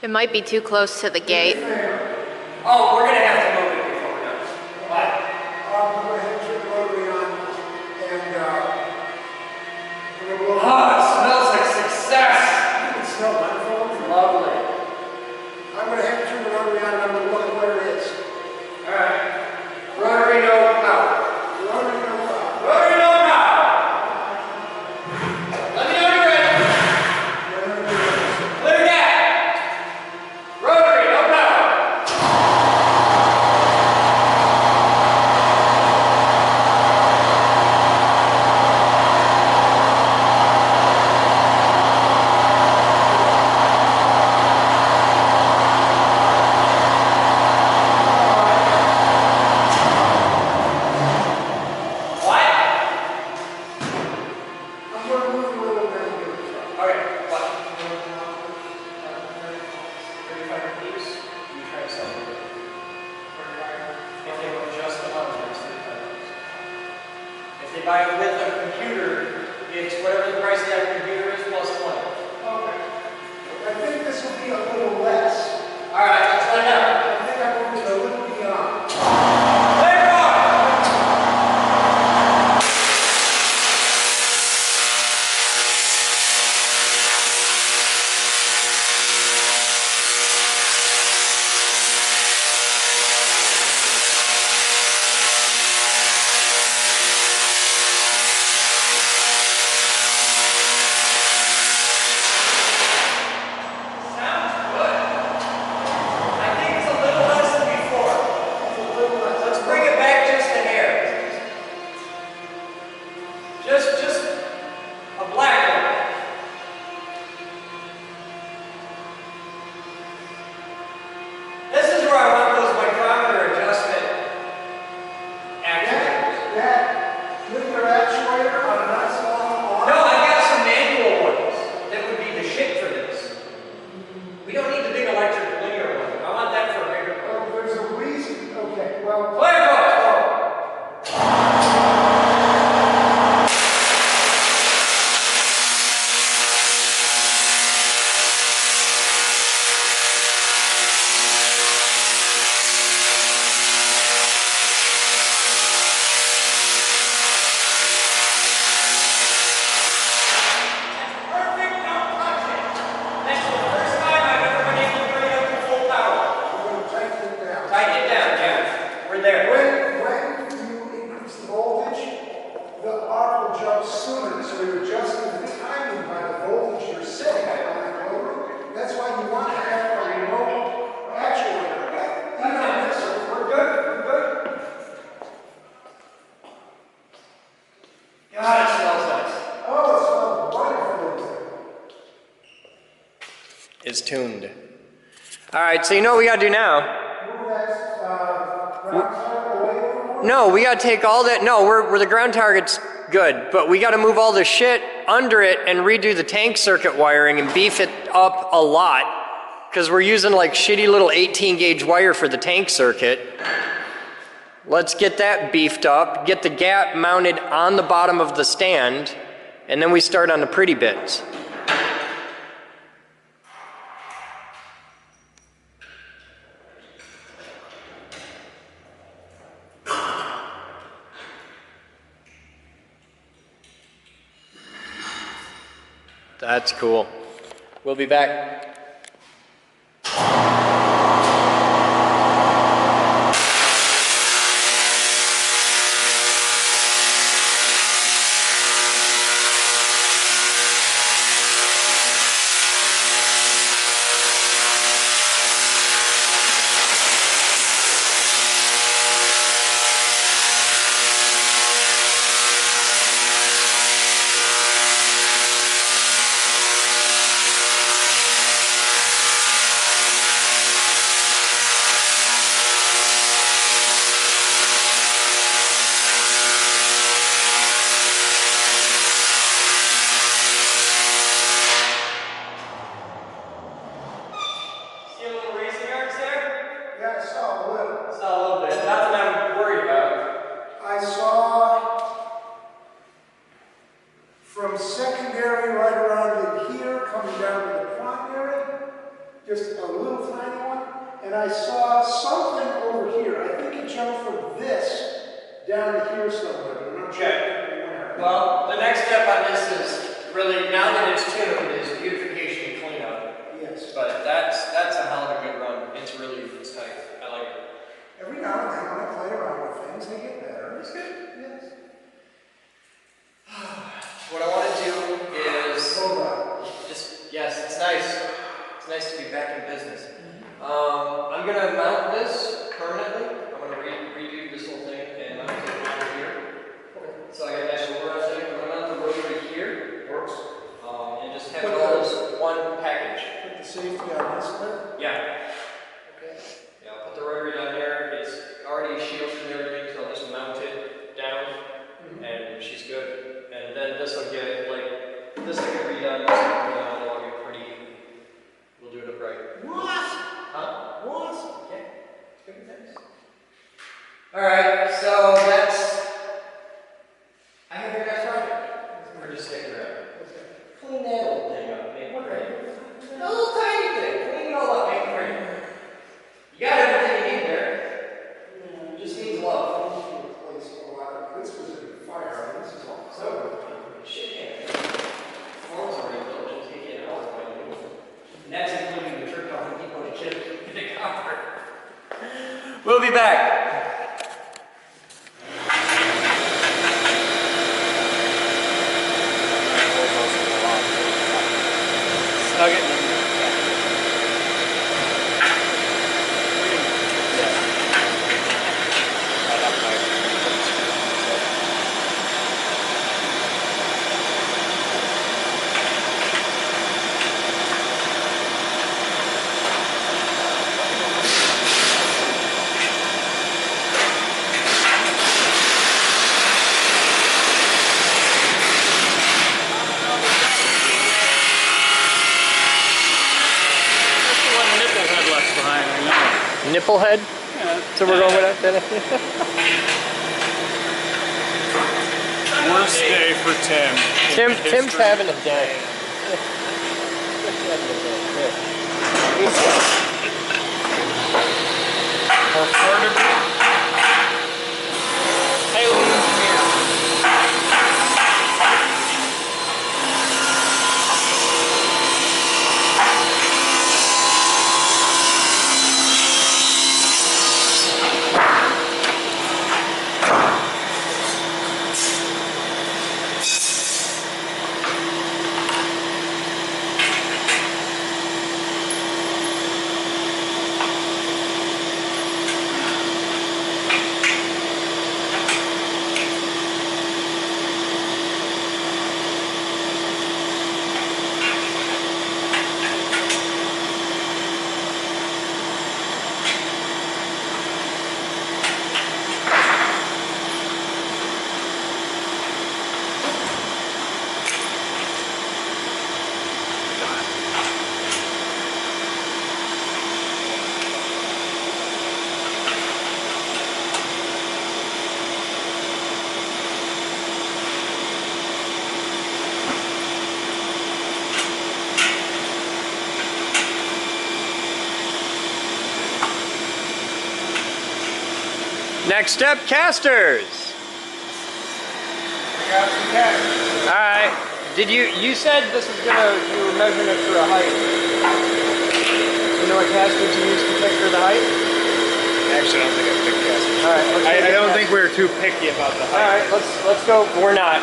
It might be too close to the gate. Oh, we're gonna have to move it before we're done. Why? I'm going to have to turn the rotary on and it smells like success. You can smell wonderful. Lovely. I'm going to have to turn the rotary on and I'm going to look at where it is. Alright. Rotary no power. Rotary no power. Rotary no power. Let me know when you're ready. Clear gap. Rotary no power. buy it with a computer, it's whatever the price of that computer is plus 20. Okay. I think this will be a little less. All right, let's find out. I think I'm moving a little beyond. Is tuned. All right, so you know what we gotta do now? No, we gotta take all that. No, we're the ground target's good, but we gotta move all the shit under it and redo the tank circuit wiring and beef it up a lot, because we're using like shitty little 18 gauge wire for the tank circuit. Let's get that beefed up, get the gap mounted on the bottom of the stand, and then we start on the pretty bits. That's cool. We'll be back. Alright, so that's... I full head? Yeah. So we're going with that. Worst day for Tim. Tim's having a day. Hey, Lee, come here. Next step, casters. All right. Did you said this was you were measuring it for a height. You know what casters you use to pick for the height? Actually, I don't think I picked casters. All right. I don't think we're too picky about the height. All right. Let's go. We're not.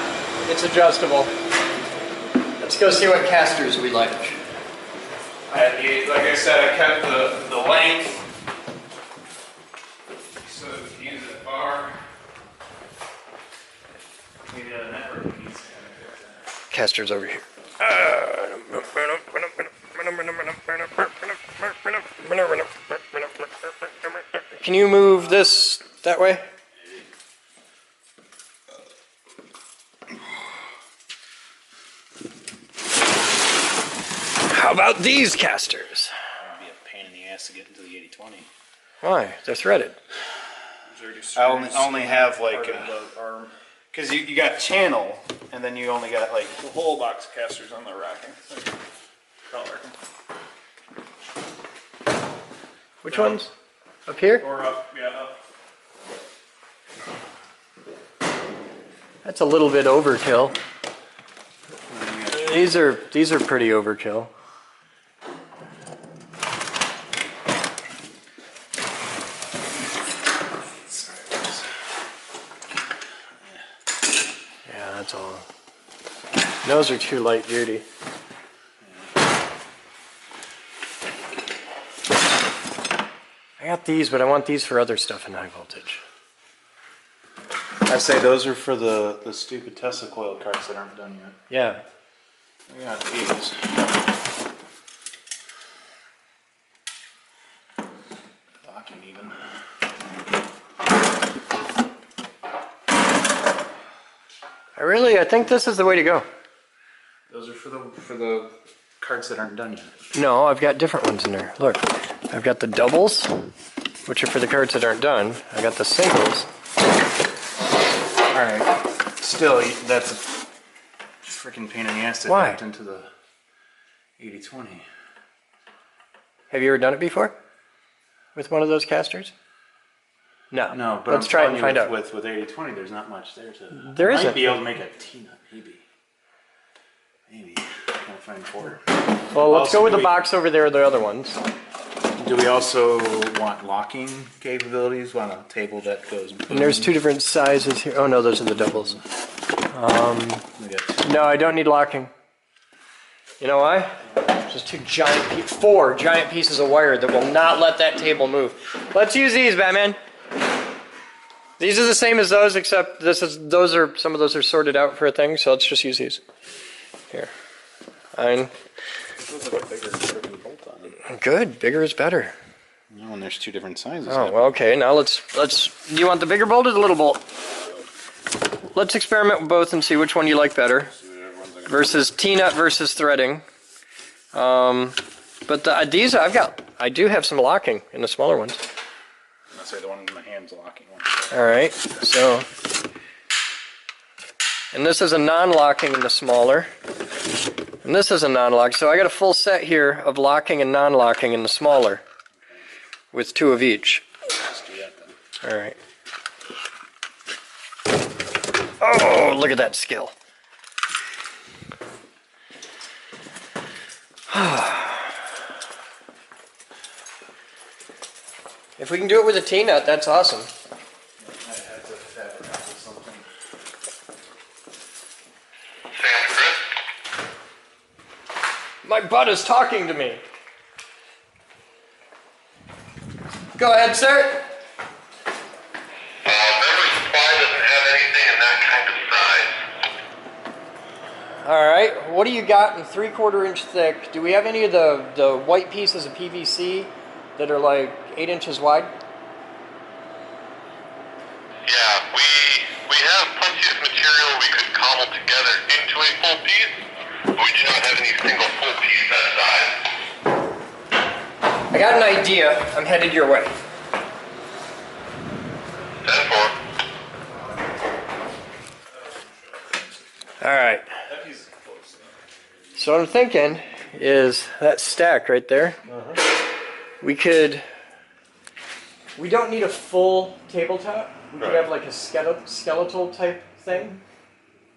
It's adjustable. Let's go see what casters we like. Like I said, I kept the length. So we can use that bar. Maybe the network needs Casters over here. Can you move this that way? How about these casters? It'd be a pain in the ass to get into the 80-20. Why? They're threaded. I only have like because you got channel, and then you only got like the whole box of casters on the racking. Which ones? Up here? Or up, yeah, up. That's a little bit overkill. These are pretty overkill. Yeah, that's all. Those are too light duty. I got these, but I want these for other stuff in high voltage. I say those are for the stupid Tesla coil carts that aren't done yet. Yeah. We got these. Locking even. I think this is the way to go. Those are for the carts that aren't done yet. No, I've got different ones in there. Look, I've got the doubles, which are for the carts that aren't done. I got the singles. All right. Still, that's a freaking pain in the ass to adapt into the 80-20. Have you ever done it before? With one of those casters? No. No, but let's try it and find out. With 80-20, there's not much there to. There isn't. Might be able to make a T-nut, maybe. Can't find four. Well, let's go with the box over there, the other ones. Do we also want locking capabilities? Want a table that goes? And there's two different sizes here. Oh no, those are the doubles. No, I don't need locking. You know why? Just four giant pieces of wire that will not let that table move. Let's use these, Batman. These are the same as those, except some of those are sorted out for a thing. So let's just use these. Here. Fine. Good. Bigger is better. No, and there's two different sizes. Oh, well, okay. Now let's. Do you want the bigger bolt or the little bolt? Let's experiment with both and see which one you like better. Versus T-nut versus threading. But these I do have some locking in the smaller ones. Sorry, the one in my hand's locking one. All right, so, and this is a non-locking in the smaller, and this is a non-lock. So I got a full set here of locking and non-locking in the smaller, with 2 of each. Let's do that then. All right. Oh, look at that skill. If we can do it with a T-nut, that's awesome. My butt is talking to me. Go ahead, sir. Member Supply doesn't have anything in that kind of size. All right, what do you got in 3/4 inch thick? Do we have any of the white pieces of PVC that are like 8 inches wide? Yeah, we have plenty of material we could cobble together into a full piece, but we do not have any single full piece that size. I got an idea. I'm headed your way. 10-4. All right. So what I'm thinking is that stack right there. We don't need a full tabletop. We could have like a skeletal type thing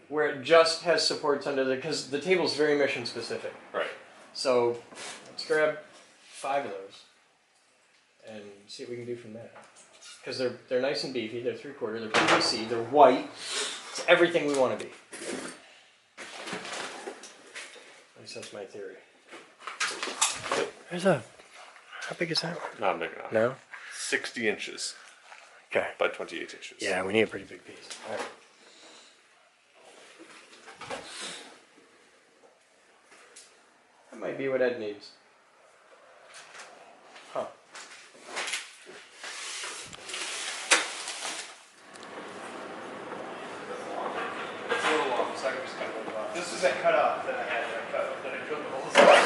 where it just has supports under the, because the table's very mission specific. Right. So let's grab 5 of those and see what we can do from there. Because they're nice and beefy, they're 3/4, they're PVC, they're white. It's everything we want to be. At least that's my theory. There's a, how big is that one? Not big enough. No? 60 inches. Okay. By 28 inches. Yeah, we need a pretty big piece. All right. That might be what Ed needs. Huh. It's a little long, so I can just cut it off. This is that cut off that I had that I cut, that I killed the whole side.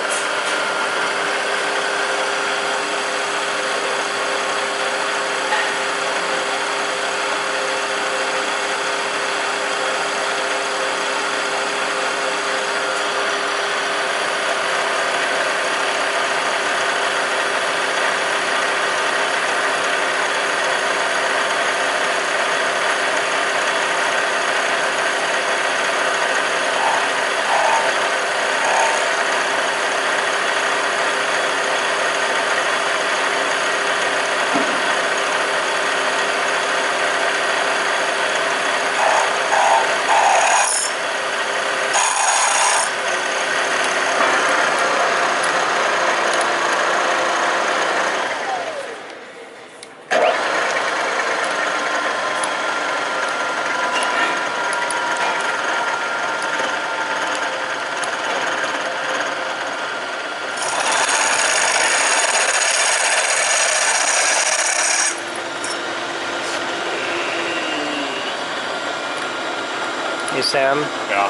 Hey Sam. Yeah.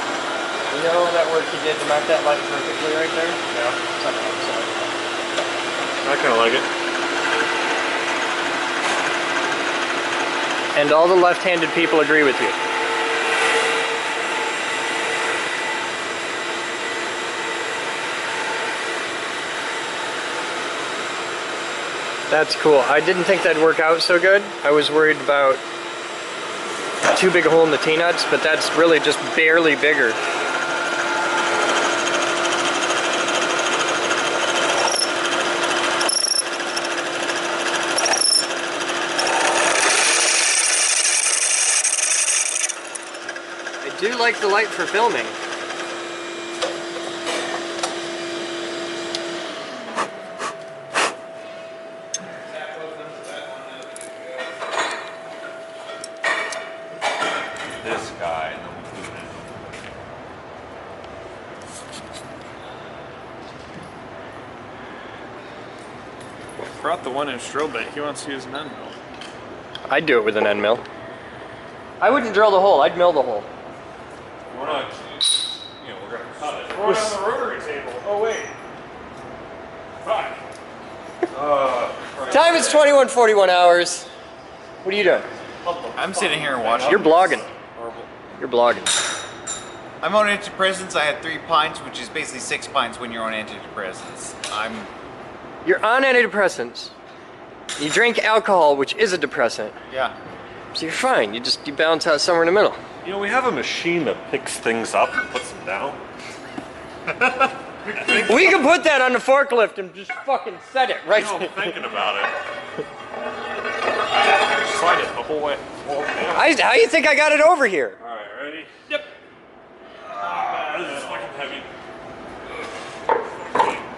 You know that work you did to mount that light perfectly right there? Yeah. Something outside. I kind of like it. And all the left-handed people agree with you. That's cool. I didn't think that'd work out so good. I was worried about too big a hole in the T-nuts, but that's really just barely bigger. I do like the light for filming. This guy. Brought the 1-inch drill bit. He wants to use an end mill. I'd do it with an end mill. I wouldn't drill the hole, I'd mill the hole. We're not, we're going to cut it. Throw it on the rotary table. Oh, wait. Fuck. Time is 21:41 hours. What are you doing? I'm sitting here and watching. You're blogging. You're blogging. I'm on antidepressants. I had 3 pints, which is basically 6 pints when you're on antidepressants. You're on antidepressants. You drink alcohol, which is a depressant. Yeah. So you're fine. You balance out somewhere in the middle. You know, we have a machine that picks things up and puts them down. We can put that on the forklift and just fucking set it right. I'm thinking about it. Slide it the whole way. How do you think I got it over here? All right, ready? Yep. This is fucking heavy.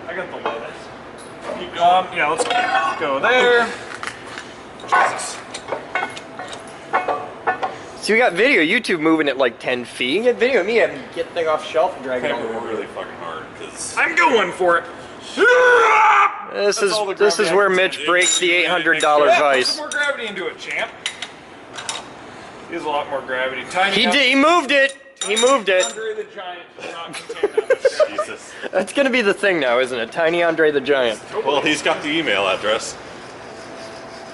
I got the lettuce. Yeah, let's go there. Jesus. So you got video, YouTube moving at like 10 feet. You get video of me having to get the thing off the shelf and drag it over. Really fucking hard, because I'm going for it. This is where Mitch breaks the $800 vice. Put more gravity into it, champ. He has a lot more gravity. He moved it. He moved it. Andre the Giant does not contain that much gravity. Jesus. That's gonna be the thing now, isn't it? Tiny Andre the Giant. Well, he's got the email address.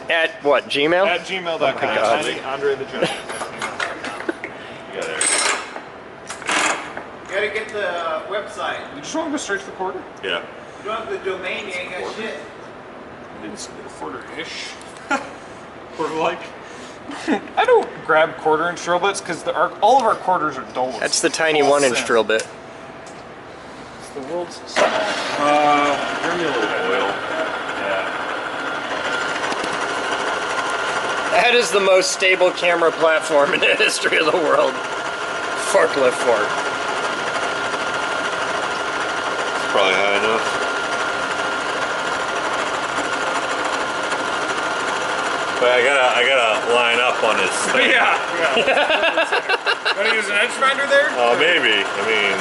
At what? Gmail? At gmail.com. Oh my God. Tiny Andre the Giant. Yeah, there. You gotta get the website. You just want to go straight to the quarter? Yeah. You don't have the domain, you ain't got shit. I didn't say the quarter-ish. Quarter-like. I don't grab quarter-inch drill bits because all of our quarters are dull. That's the tiny 1-inch drill bit. It's the world's Give me a little oil. Yeah. That is the most stable camera platform in the history of the world. Forklift fork. It's probably high enough. But I gotta line up on his thing. Yeah. Want to use an edge finder there? Maybe. I mean,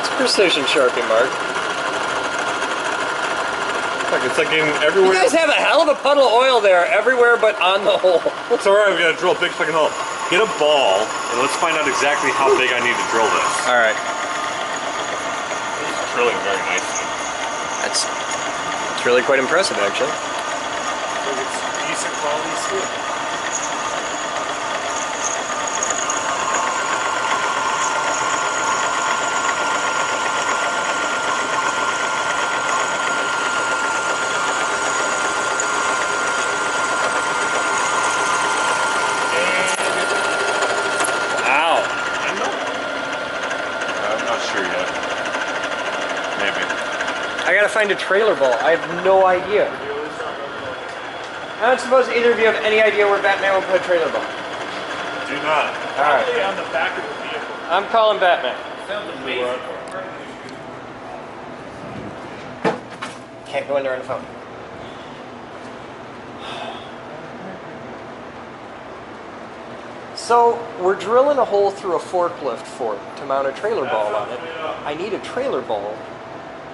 it's precision sharpie, Mark. Look, it's like in everywhere. You guys have a hell of a puddle of oil there, everywhere but on the hole. It's alright. We gotta drill a big fucking hole. Get a ball, and let's find out exactly how big I need to drill this. All right. It's drilling very nicely. It's really quite impressive, actually. It's decent quality steel. Wow. I'm not sure yet. Maybe. I gotta find a trailer ball. I have no idea. I don't suppose either of you have any idea where Batman will put a trailer ball. Do not. Probably on the back of the vehicle. I'm calling Batman. Sounds amazing. Can't go in there on the phone. So, we're drilling a hole through a forklift fork to mount a trailer ball on it. I need a trailer ball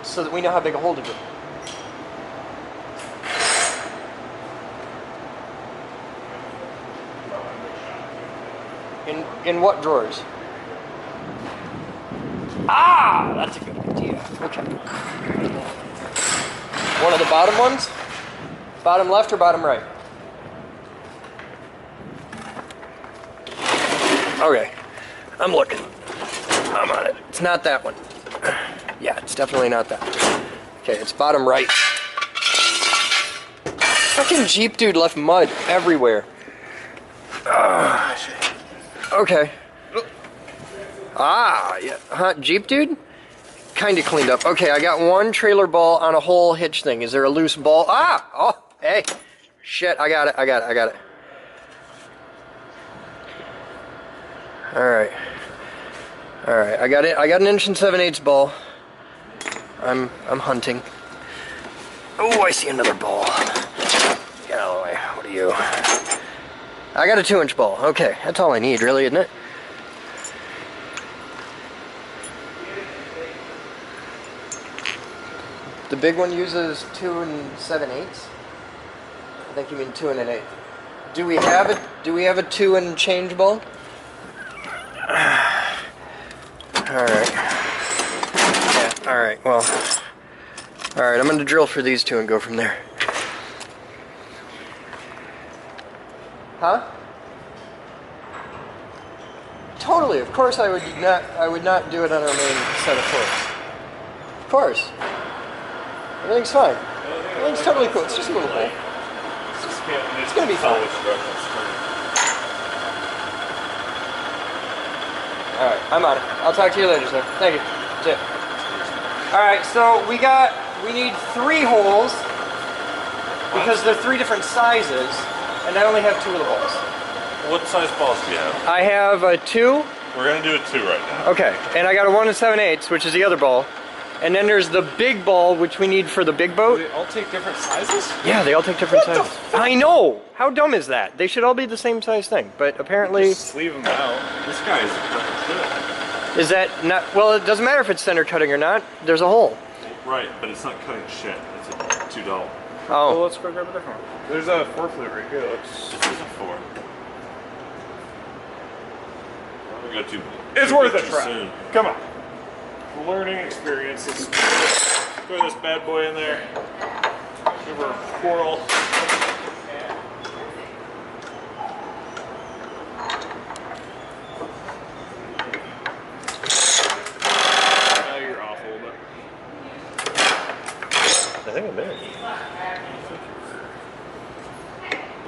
so that we know how big a hole to drill. In what drawers? Ah, that's a good idea. Okay. One of the bottom ones? Bottom left or bottom right? Okay. I'm looking. I'm on it. It's not that one. Yeah, it's definitely not that one. Okay, it's bottom right. Fucking Jeep dude left mud everywhere. Okay. Ah, yeah. Huh, Jeep dude? Kinda cleaned up. Okay, I got one trailer ball on a whole hitch thing. Is there a loose ball? Ah! Oh, hey. Shit, I got it. Alright. Alright, I got it. I got an 1 7/8" ball. I'm hunting. Oh, I see another ball. Get out of the way. What are you? I got a 2-inch ball. Okay, that's all I need, really, isn't it? The big one uses 2 7/8. I think you mean 2 1/8. Do we have a 2 and change ball? Alright. Yeah, alright, well. Alright, I'm gonna drill for these two and go from there. Huh? Totally. Of course, I would not. I would not do it on our main set of forks. Of course. Everything's fine. Everything's totally cool. It's just a little hole. It's gonna be fine. All right, I'm on it. I'll talk to you later, sir. Thank you. That's it. All right, so we need 3 holes because they're 3 different sizes, and I only have 2 of the balls. What size balls do you have? I have a 2. We're gonna do a 2 right now. Okay, and I got a 1 7/8, which is the other ball. And then there's the big ball, which we need for the big boat. Do they all take different sizes? Yeah, they all take different sizes. I know! How dumb is that? They should all be the same size thing, but apparently... Just sleeve them out. This guy is good. Is that not... Well, it doesn't matter if it's center cutting or not. There's a hole. Right, but it's not cutting shit. It's a $2. Oh. Well, let's go grab a different one. There's a forklift right here. This is a 4. We got 2. It's worth a try. Soon. Come on. Learning experience. Let's throw this bad boy in there. Give her a quarrel. Now you're off a little bit. I think I'm in.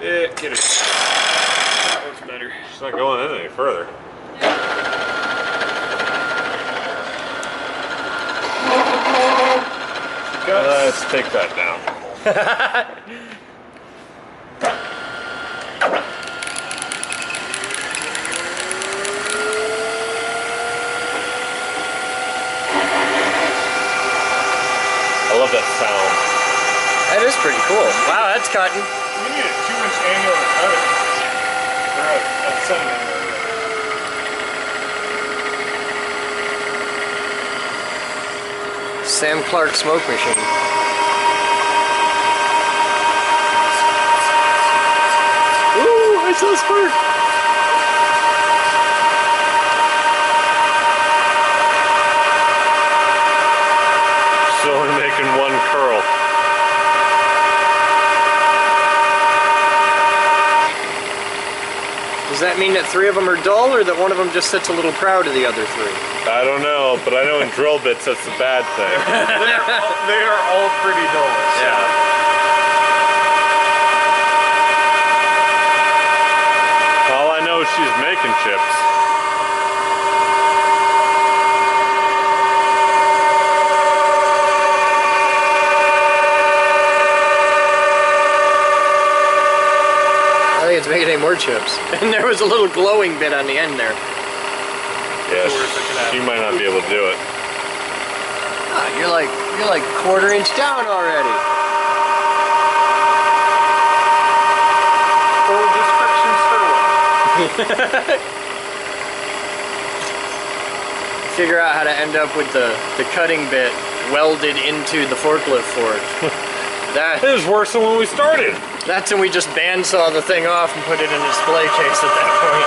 Yeah, get it. That was better. It's not going in any further. Let's take that down. I love that sound. That is pretty cool. Wow, that's cutting. We need a 2-inch angle to cut it. Or a centimeter. Sam Clark smoke machine. Ooh, I saw a spark. So we're making 1 curl. Does that mean that 3 of them are dull, or that one of them just sits a little proud of the other 3? I don't know, but I know in drill bits that's the bad thing. They are all pretty dull. Yeah. All I know is she's making chips. I think it's making any more chips. And there was a little glowing bit on the end there. Yes, she might not be able to do it. Ah, you're like 1/4 inch down already. Full description stir. Figure out how to end up with the cutting bit welded into the forklift fork. That is worse than when we started. That's when we just bandsaw the thing off and put it in a display case at that point.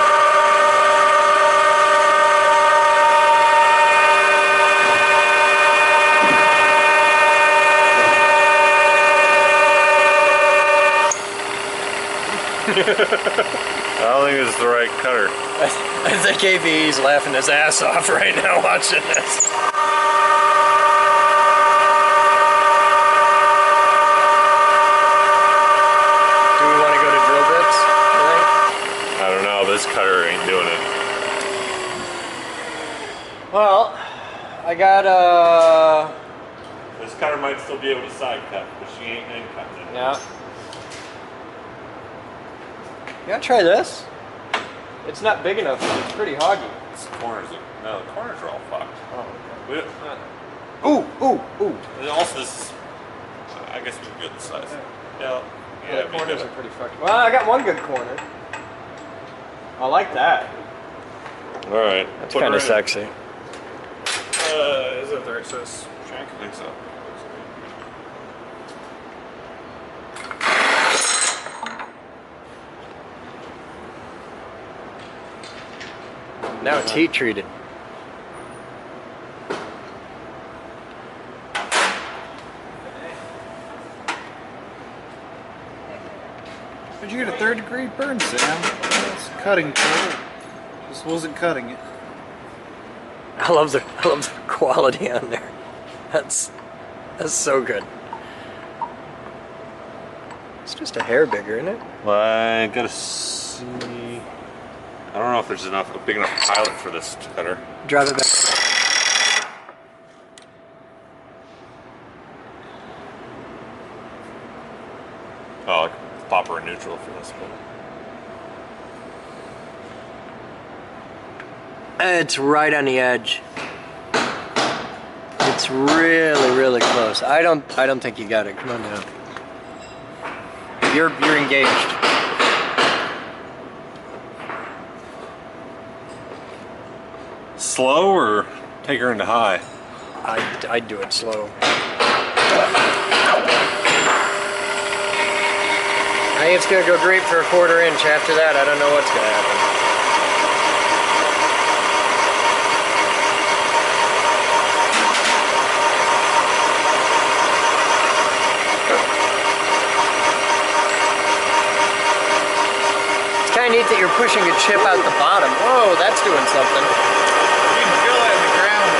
I don't think it's the right cutter. I think AVE's laughing his ass off right now watching this. Do we want to go to drill bits? I don't know, this cutter ain't doing it. Well, I got This cutter might still be able to side cut, but she ain't end cutting it. Yeah. You gotta try this. It's not big enough. It's pretty hoggy. The corners are all fucked. Ooh, ooh, ooh. And also, this is, I guess we can go this size. Yeah. The corners are pretty fucked. Well, I got one good corner. I like that. All right. That's kind of sexy. Is that the right size shank? I think so. Now it's heat treated. Did you get a 30? degree burn, Sam. It's cutting tool. Just wasn't cutting it. I love the quality on there. That's so good. It's just a hair bigger, isn't it? Well, I gotta see. I don't know if there's a big enough pilot for this cutter. Drive it back. Oh, I can pop her in neutral for this one. It's right on the edge. It's really, really close. I don't think you got it. Come on now. You're engaged. Slow or take her into high? I'd do it slow. I think it's gonna go great for a 1/4 inch. After that, I don't know what's gonna happen. It's kind of neat that you're pushing a chip out the bottom. Whoa, that's doing something. You can feel it in the ground.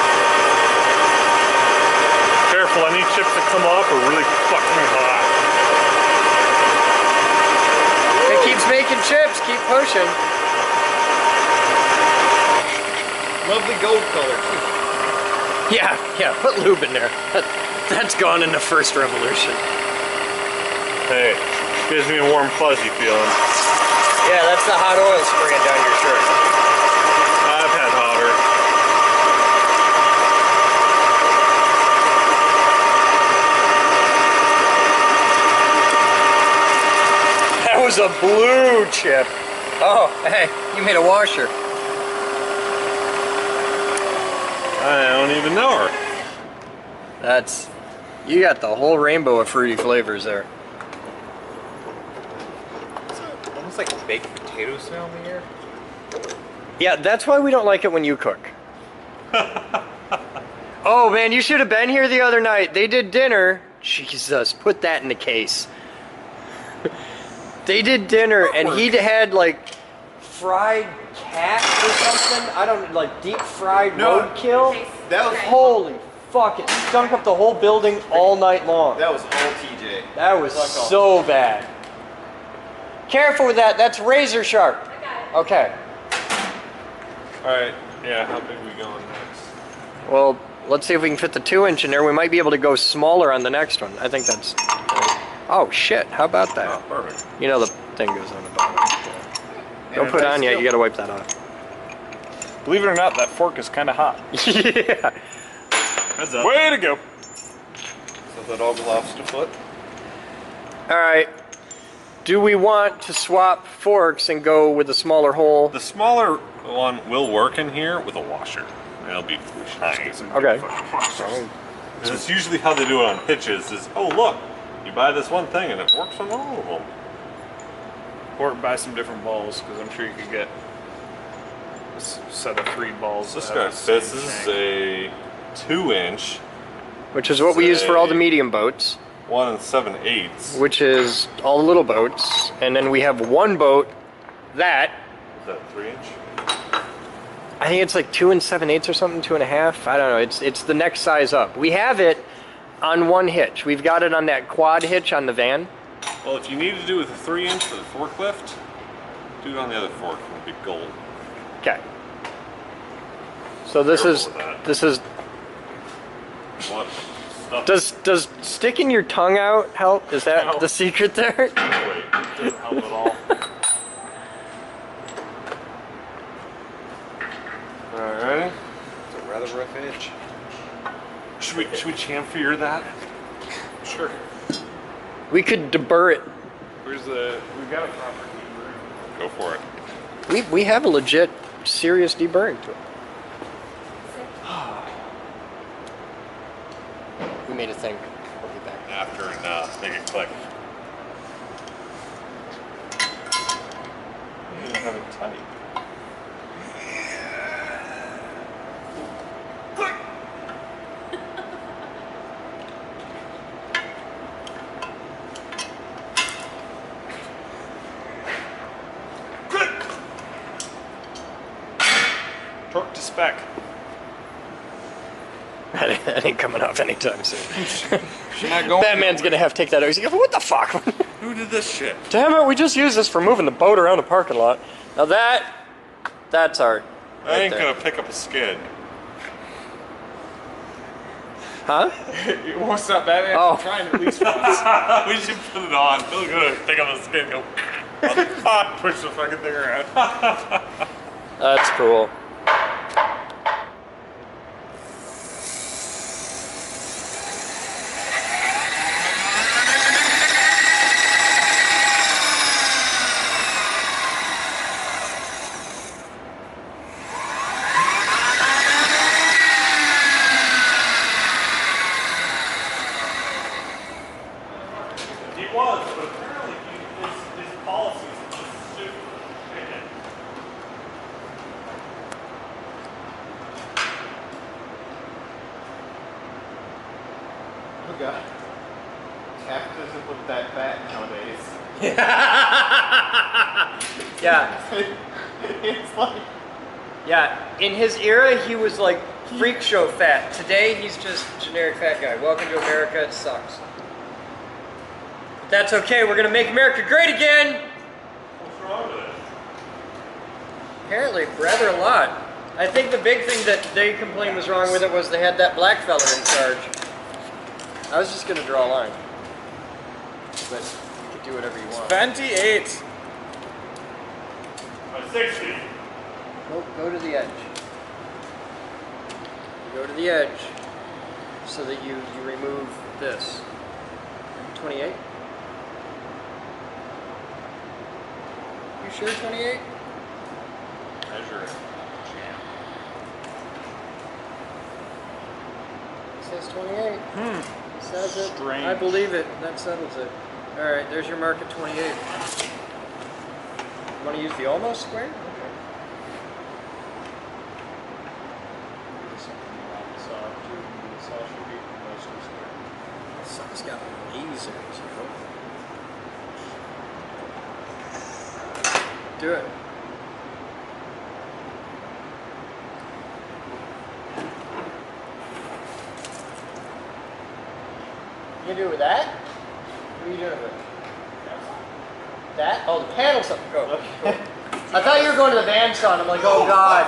Careful, any chips that come off are really fucking hot. It keeps making chips, keep pushing. Lovely gold color too. Yeah, put lube in there. That's gone in the first revolution. Hey, gives me a warm, fuzzy feeling. Yeah, that's the hot oil spraying down your shirt. I've had hotter. That was a blue chip. Oh, hey, you made a washer. I don't even know her. You got the whole rainbow of fruity flavors there. It's almost like baked potato smell in the air. Yeah, that's why we don't like it when you cook. Oh man, you should have been here the other night. They did dinner. Jesus, put that in the case. They did dinner and he had like fried cat or something. I don't like deep fried roadkill. That was holy fuck! It stunk up the whole building all night long. That was all TJ. That was so bad. Careful with that. That's razor sharp. Okay. Alright, yeah, how big are we going next? Well, let's see if we can fit the 2-inch in there. We might be able to go smaller on the next one. I think that's... Oh shit, how about that? Oh, perfect. You know the thing goes on the bottom. Yeah. Don't put it on yet, you gotta wipe that off. Believe it or not, that fork is kind of hot. Yeah. Heads up. Way to go. So that all gloves to foot. Alright. Do we want to swap forks and go with a smaller hole? The smaller one will work in here with a washer. It'll be shiny. Okay. That's usually how they do it on hitches is, oh look, you buy this one thing and it works on all of them. Or buy some different balls, because I'm sure you could get a set of 3 balls. This guy fits. This is a 2-inch. Which is what we use for all the medium boats. 1 7/8. Which is all the little boats. And then we have one boat that... Is that 3-inch? I think it's like 2 7/8 or something, 2.5. I don't know. It's the next size up. We have it on one hitch. We've got it on that quad hitch on the van. Well, if you need to do with a 3-inch for the forklift, do it on the other fork. It'll be gold. Okay. So this is What? Does sticking your tongue out help? Is that the secret there? Wait, it doesn't help at all. Alright. It's a rather rough edge. Should we chamfer that? Sure. We could deburr it. We got a proper deburr. Go for it. We have a legit, serious deburring tool. We made a thing. We'll be back. After and make it click. You don't have it tight. Torque to spec. That ain't coming off anytime soon. Not going Batman's gonna have to take that out. He's like, what the fuck? Who did this shit? Damn it, we just used this for moving the boat around the parking lot. Now that's art. I ain't gonna pick up a skid. Huh? What's up, Batman? Oh. I'm trying at least once. We should put it on. Feel good. Pick up a skid. Go. Push the fucking thing around. That's cool. He was, but apparently his policies are just super. Oh god. Taft doesn't look that fat nowadays. Yeah. It's like... Yeah, in his era, he was like freak show fat. Today, he's just generic fat guy. Welcome to America, it sucks. But that's okay, we're gonna make America great again! What's wrong with it? Apparently, rather a lot. I think the big thing that they complained was wrong with it was they had that black fella in charge. I was just gonna draw a line. But you can do whatever you want. 28. 60. Go to the edge. Go to the edge so that you remove this. 28? You sure 28? Measure it. It says 28. Says it. Strange. I believe it. That settles it. Alright, there's your mark at 28. You want to use the almost square? Okay. This got lasers. Do it. You can do it with that? What are you doing with it? That? Oh, the panel's up. Go. I thought you were going to the bandsaw, and I'm like, oh god.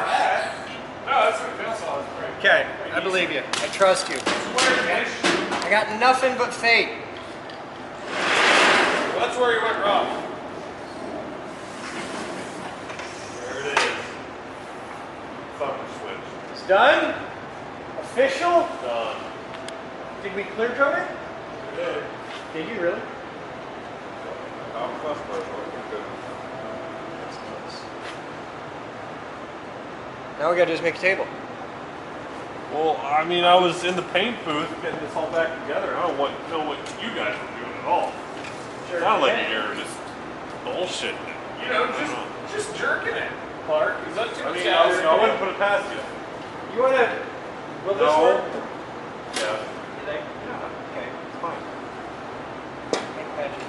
No, that's what it feels like. Okay, I believe you. I trust you. I got nothing but faith. Well, that's where you went wrong. There it is. Fucking switch. It's done? Official? Done. Did we clear cover? We did. Did you really? Now we gotta just make a table. Well, I mean, I was in the paint booth getting this all back together. I don't know what you guys were doing at all. Sure. Not like you're just bullshitting it. You know, just jerking it, Clark. Is that too much? I wouldn't put it past you. You wanna... Will this work? Yeah. You think? Yeah. Okay, it's fine. Make patches.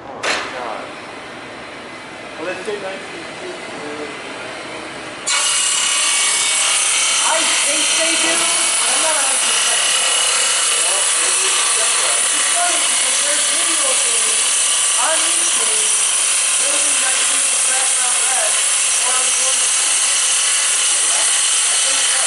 Oh, God. Well, let's say 19. I think they do, but I'm not 100%. It's funny because there's video of me on YouTube building that piece of background red or I'm going to see. I think so.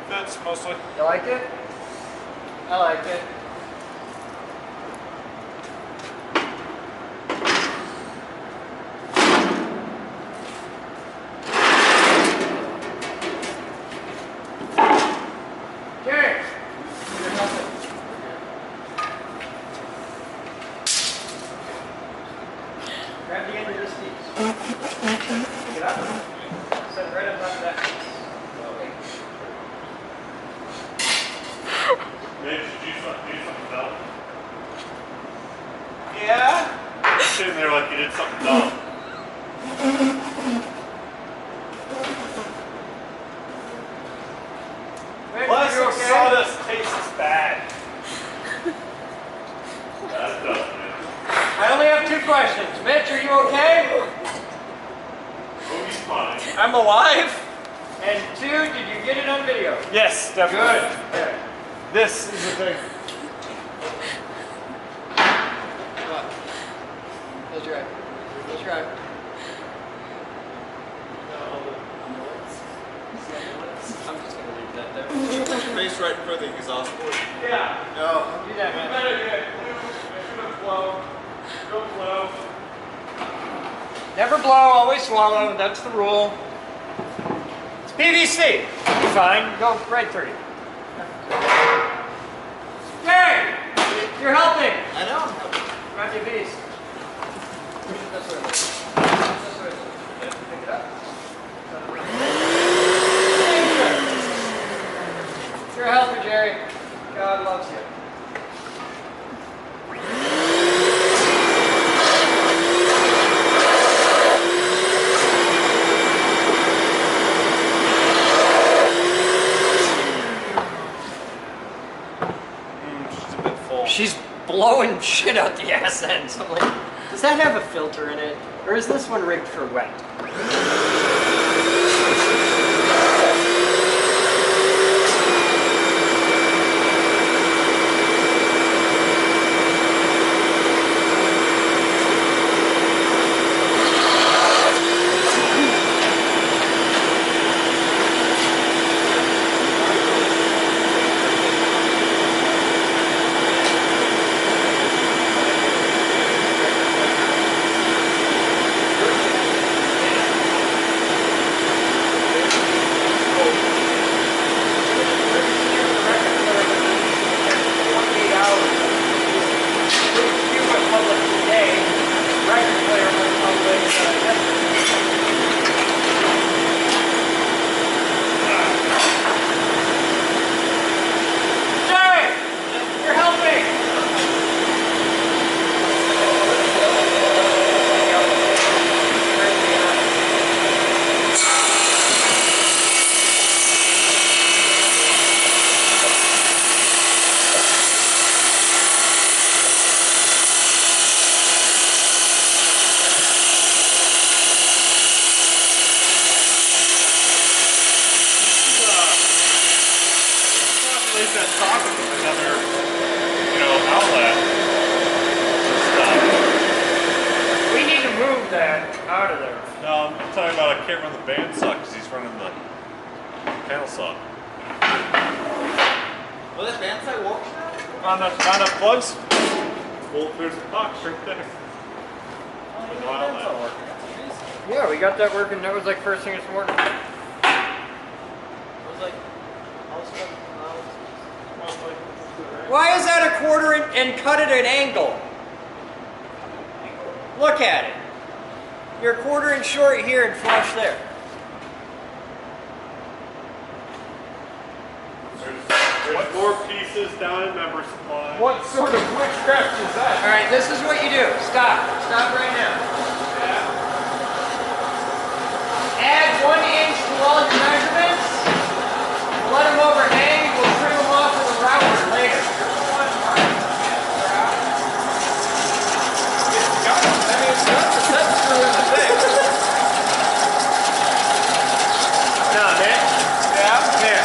Fits mostly. You like it? I like it. Okay. Grab the end of this piece. Get up. Set it right on top of that piece. Mitch, did you sitting there like you did something dumb. Plastic sawdust tastes bad. That does, man. I only have 2 questions. Mitch, are you okay? Oh, he's fine. I'm alive. And 2, did you get it on video? Yes, definitely. Good. Okay. This is the thing. Close your eye. Close your eye. I'm just going to leave that there. Face right in front of the exhaust port. Yeah. No. Do that, man. Better get flow. Don't flow. Never blow, always swallow. That's the rule. It's PVC. You're fine. Go right through. Hey! You're helping. I know I'm helping. Grab your beast. Push it this way. This way. Pick it up. You're a helper, Jerry. God loves you. She's blowing shit out the ass ends. I'm like, does that have a filter in it? Or is this one rigged for wet? Yeah, we got that working. That was like first thing this morning. Why is that a quarter and cut at an angle? Look at it. You're a quarter inch short here and flush there. There's 4 pieces down in member supply. What sort of witchcraft is that? All right, this is what you do. Stop. Stop right now. Add 1 inch to all your measurements. Let them overhang. We'll trim them off with a router later. No, man. Yeah? Here.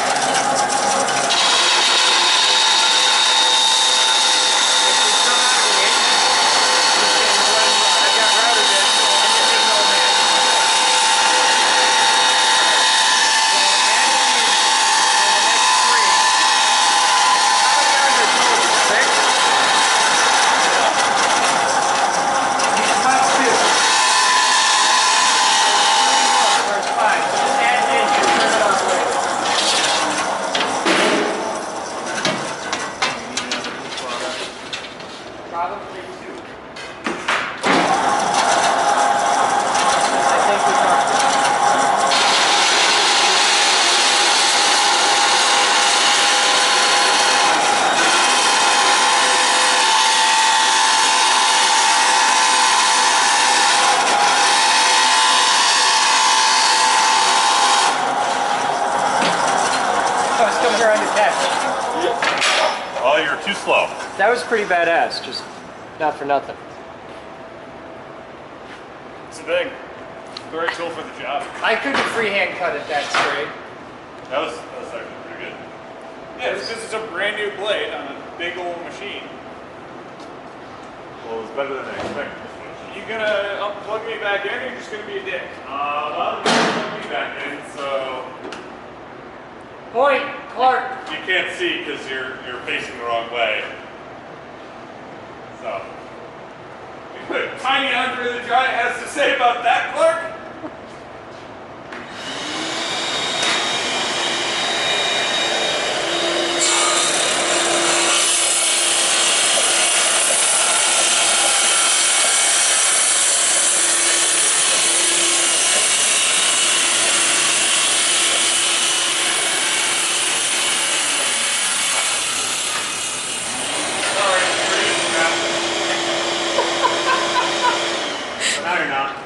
trying to catch. Oh, you're too slow. That was pretty badass, just not for nothing. It's a big, very tool for the job. I couldn't freehand cut it that straight. That was actually pretty good. Yeah, it's because it's a brand new blade on a big old machine. Well, it was better than I expected. You gonna unplug me back in, or you're just gonna be a dick? Well, plug me back in, so Point, Clark. you can't see because you're facing the wrong way. So, You put Tiny Andre the Giant has to say about that, Clark?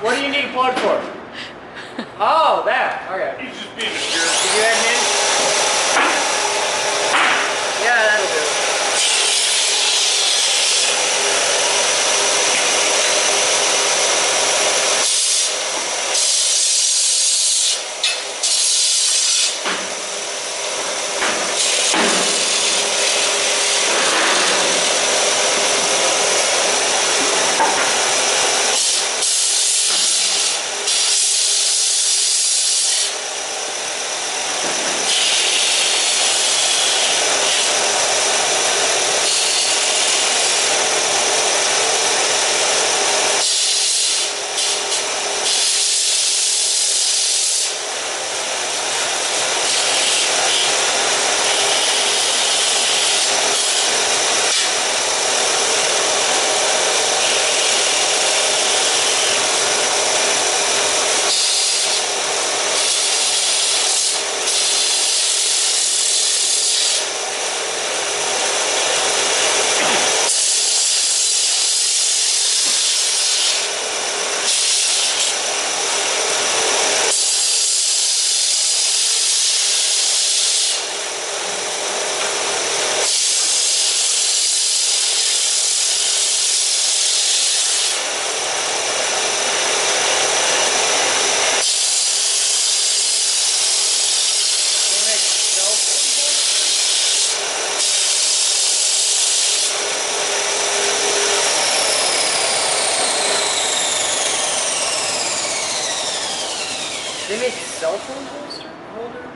What do you need a plug for? Oh, that. Okay. He's just being a jerk. Did you add in? Yeah, that'll do. They make cell phone holder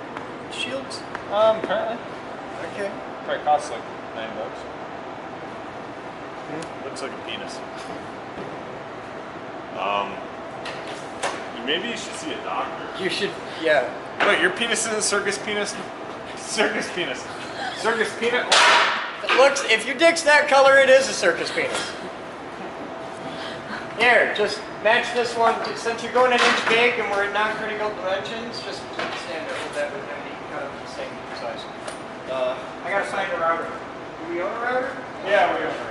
shields? Apparently. Okay. Probably costs like $9. Looks like a penis. maybe you should see a doctor. You should, yeah. Wait, your penis is a circus penis? Circus penis. Circus peanut? It looks, if your dick's that color, it is a circus penis. Here, just match this one. Since you're going an inch big and we're at non-critical dimensions, just stand there with that with them. You can cut them the same size. I gotta find a router. Do we own a router? Yeah, we own a router.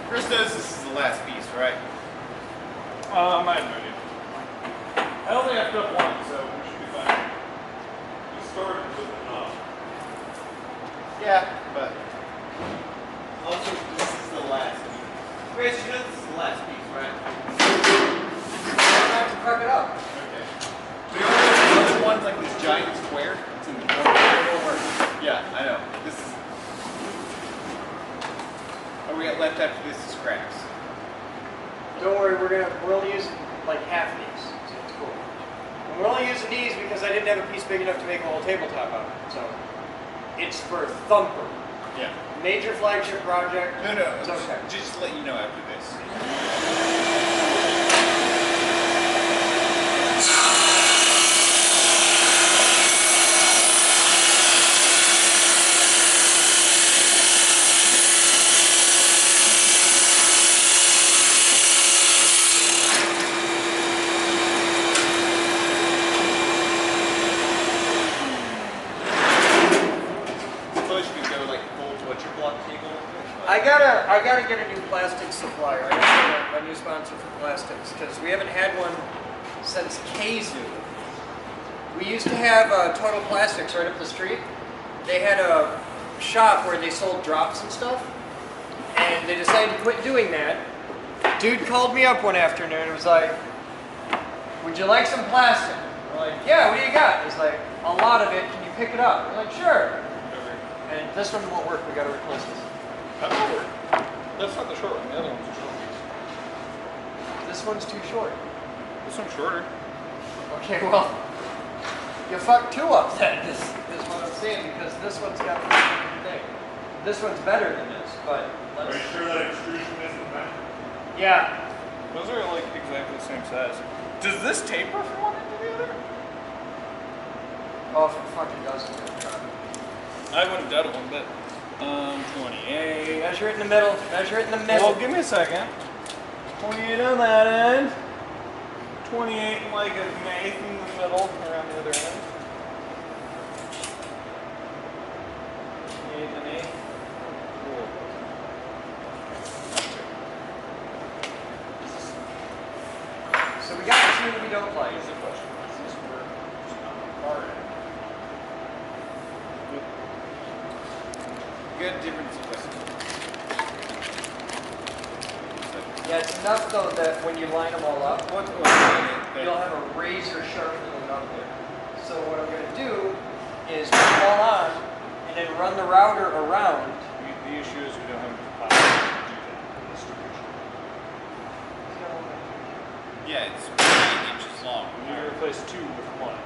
Chris knows this is the last piece, right? I have no idea. I only have to up one, so we should be fine. You started with enough. Yeah, but also this is the last piece. Grace, you know this is the last piece, right? I have to prep it up. Okay. The other one's like this giant square. It's in the corner. Yeah, I know. This is. All we got left after this is scraps. Don't worry, we're only using like half these, so it's cool. And we're only using these because I didn't have a piece big enough to make a whole tabletop out of it. So it's for Thumper. Yeah. Major flagship project. No, no. It's okay. Just to let you know after this. what your block table. I gotta get a new plastic supplier. I gotta get a new sponsor for plastics because we haven't had one since Kazoo. We used to have Total Plastics right up the street. They had a shop where they sold drops and stuff, and they decided to quit doing that. Dude called me up one afternoon and was like, "Would you like some plastic?" We're like, "Yeah, what do you got?" He's like, "A lot of it. Can you pick it up?" We're like, "Sure." And this one won't work. We gotta replace this. That won't work. That's not the short one. The other one's a short piece. This one's too short. This one's shorter. Okay, well, you fucked two up then. This is what I'm saying because this one's got the same thing. This one's better than this, but Are you sure that extrusion isn't bad? Yeah. Those are like exactly the same size. Does this taper from one end to the other? Oh, if it fucking doesn't, then try. I wouldn't doubt it one bit. 28. Measure it in the middle. Measure it in the middle. Well, give me a second. 28 on that end. 28 and like an eighth in the middle around the other end. 28 and an eighth. Cool. So we got two we don't like. Here's the question. Is this work just on the far end? Good difference in this. Yeah, it's enough though that when you line them all up, you'll have a razor sharp little number. So what I'm going to do is put them all on and then run the router around. The issue is we don't have enough power to do that distribution. Yeah, it's 8 inches long. We need to replace two with one.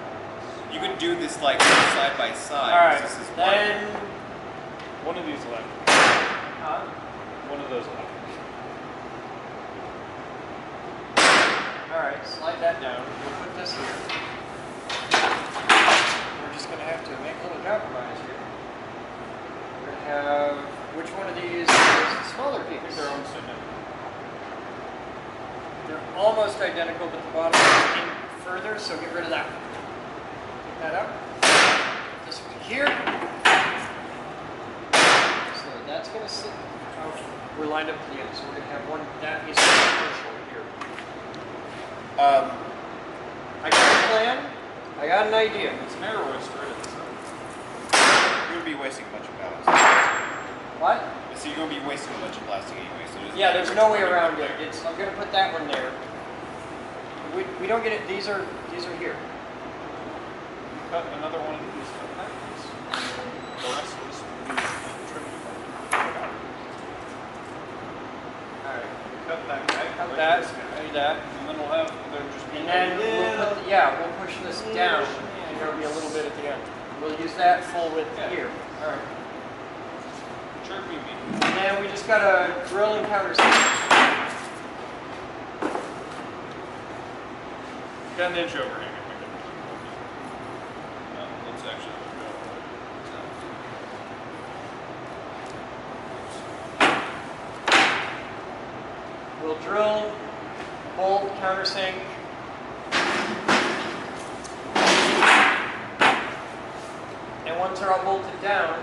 You could do this like side by side. Alright, This is then one of these left. One of those left. Alright, slide that down. We'll put this here. We're just going to have to make a little compromise here. We're going to have, which one of these is the smaller piece? I think they're almost identical. They're almost identical, but the bottom is in further, so get rid of that. Pick that up. This one here. So that's going to sit out. We're lined up to the end, so we're going to have one, that piece over here. I got a plan. I got an idea. It's narrowest right at the side. You're going to be wasting a bunch of pallets. What? So you're going to be wasting a bunch of plastic anyway. So Yeah, there's no way around it. I'm going to put that one there. We don't get it. These are here. Cut another one of these. The rest of this will be trimmed. Alright, cut that guy. Cut that. That. And then we'll have just be. And then we'll push this down. And there'll be a little bit at the end. We'll use that full width here. Alright. Sure, and then we just got a drill and countersink. Got an inch overhang. Let's actually go. We'll drill, bolt, countersink. And once they're all bolted down,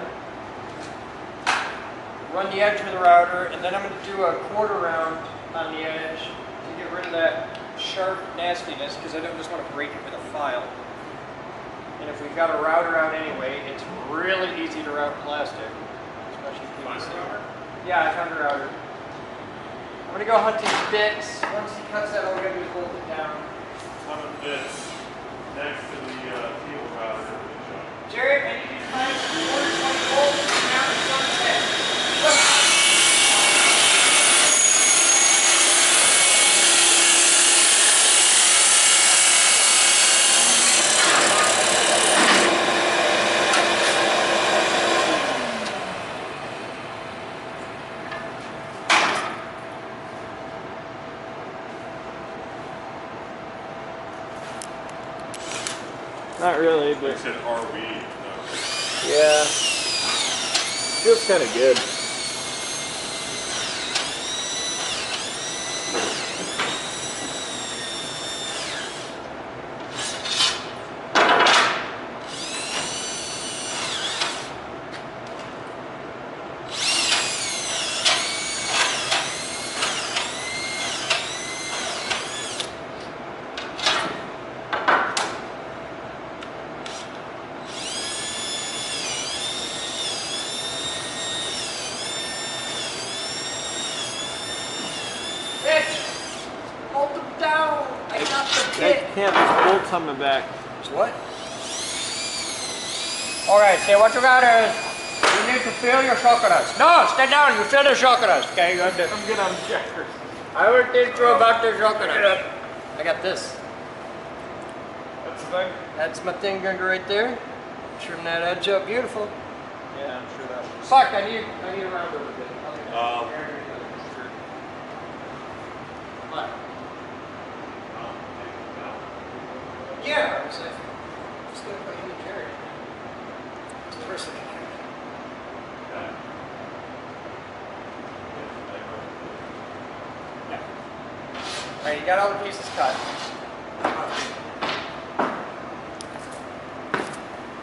run the edge of the router, and then I'm going to do a quarter round on the edge to get rid of that sharp nastiness, because I don't just want to break it with a file. And if we've got a router out anyway, it's really easy to route plastic, especially PVC. Yeah, I found a router. I'm going to go hunting bits. Once he cuts that, all we got to do is bolt it down. How about this next to the cable router? Jared, I need you to find 420 volts down to 110. Not really, but. You said are we? Yeah. Feels kind of good. can't. There's bolts on my back. What? Alright, see what you got is you need to fill your chocolates. No, stay down, you fill the chocolates. Okay, you have to. I'm good on checkers. I will teach you about the chocolates. I got this. That's the thing? That's my thing right there. Trim that edge up beautiful. Yeah, I'm sure that was. Fuck, I need a round over a bit. What? Yeah, I was like, I'm just gonna put you in the carry. It's the first thing I do. Yeah. Alright, you got all the pieces cut.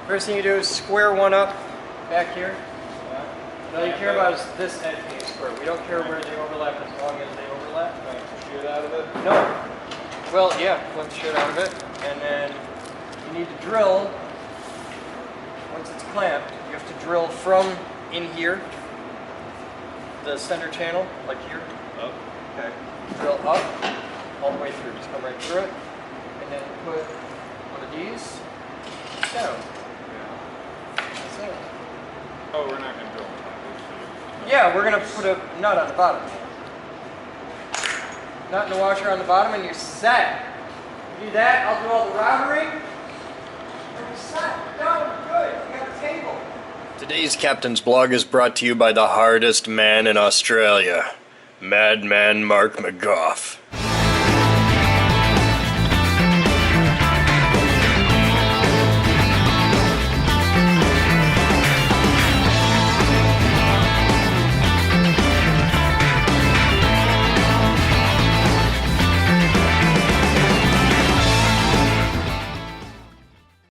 First thing you do is square one up back here. All you care about is this edge being square. We don't care where they overlap as long as they overlap. Like shit out of it? No. Well, yeah, flip shit out of it. And then you need to drill, once it's clamped, you have to drill from in here, the center channel, like here. Up. Okay. Drill up, all the way through. Just come right through it. And then put one of these down. That's it. Oh, we're not going to drill. Yeah, we're going to put a nut on the bottom. Nut in the washer on the bottom and you're set. You do that, I'll do all the routing. You're set. You're done. Good. You got a table. Today's Captain's Blog is brought to you by the hardest man in Australia, Madman Mark McGough.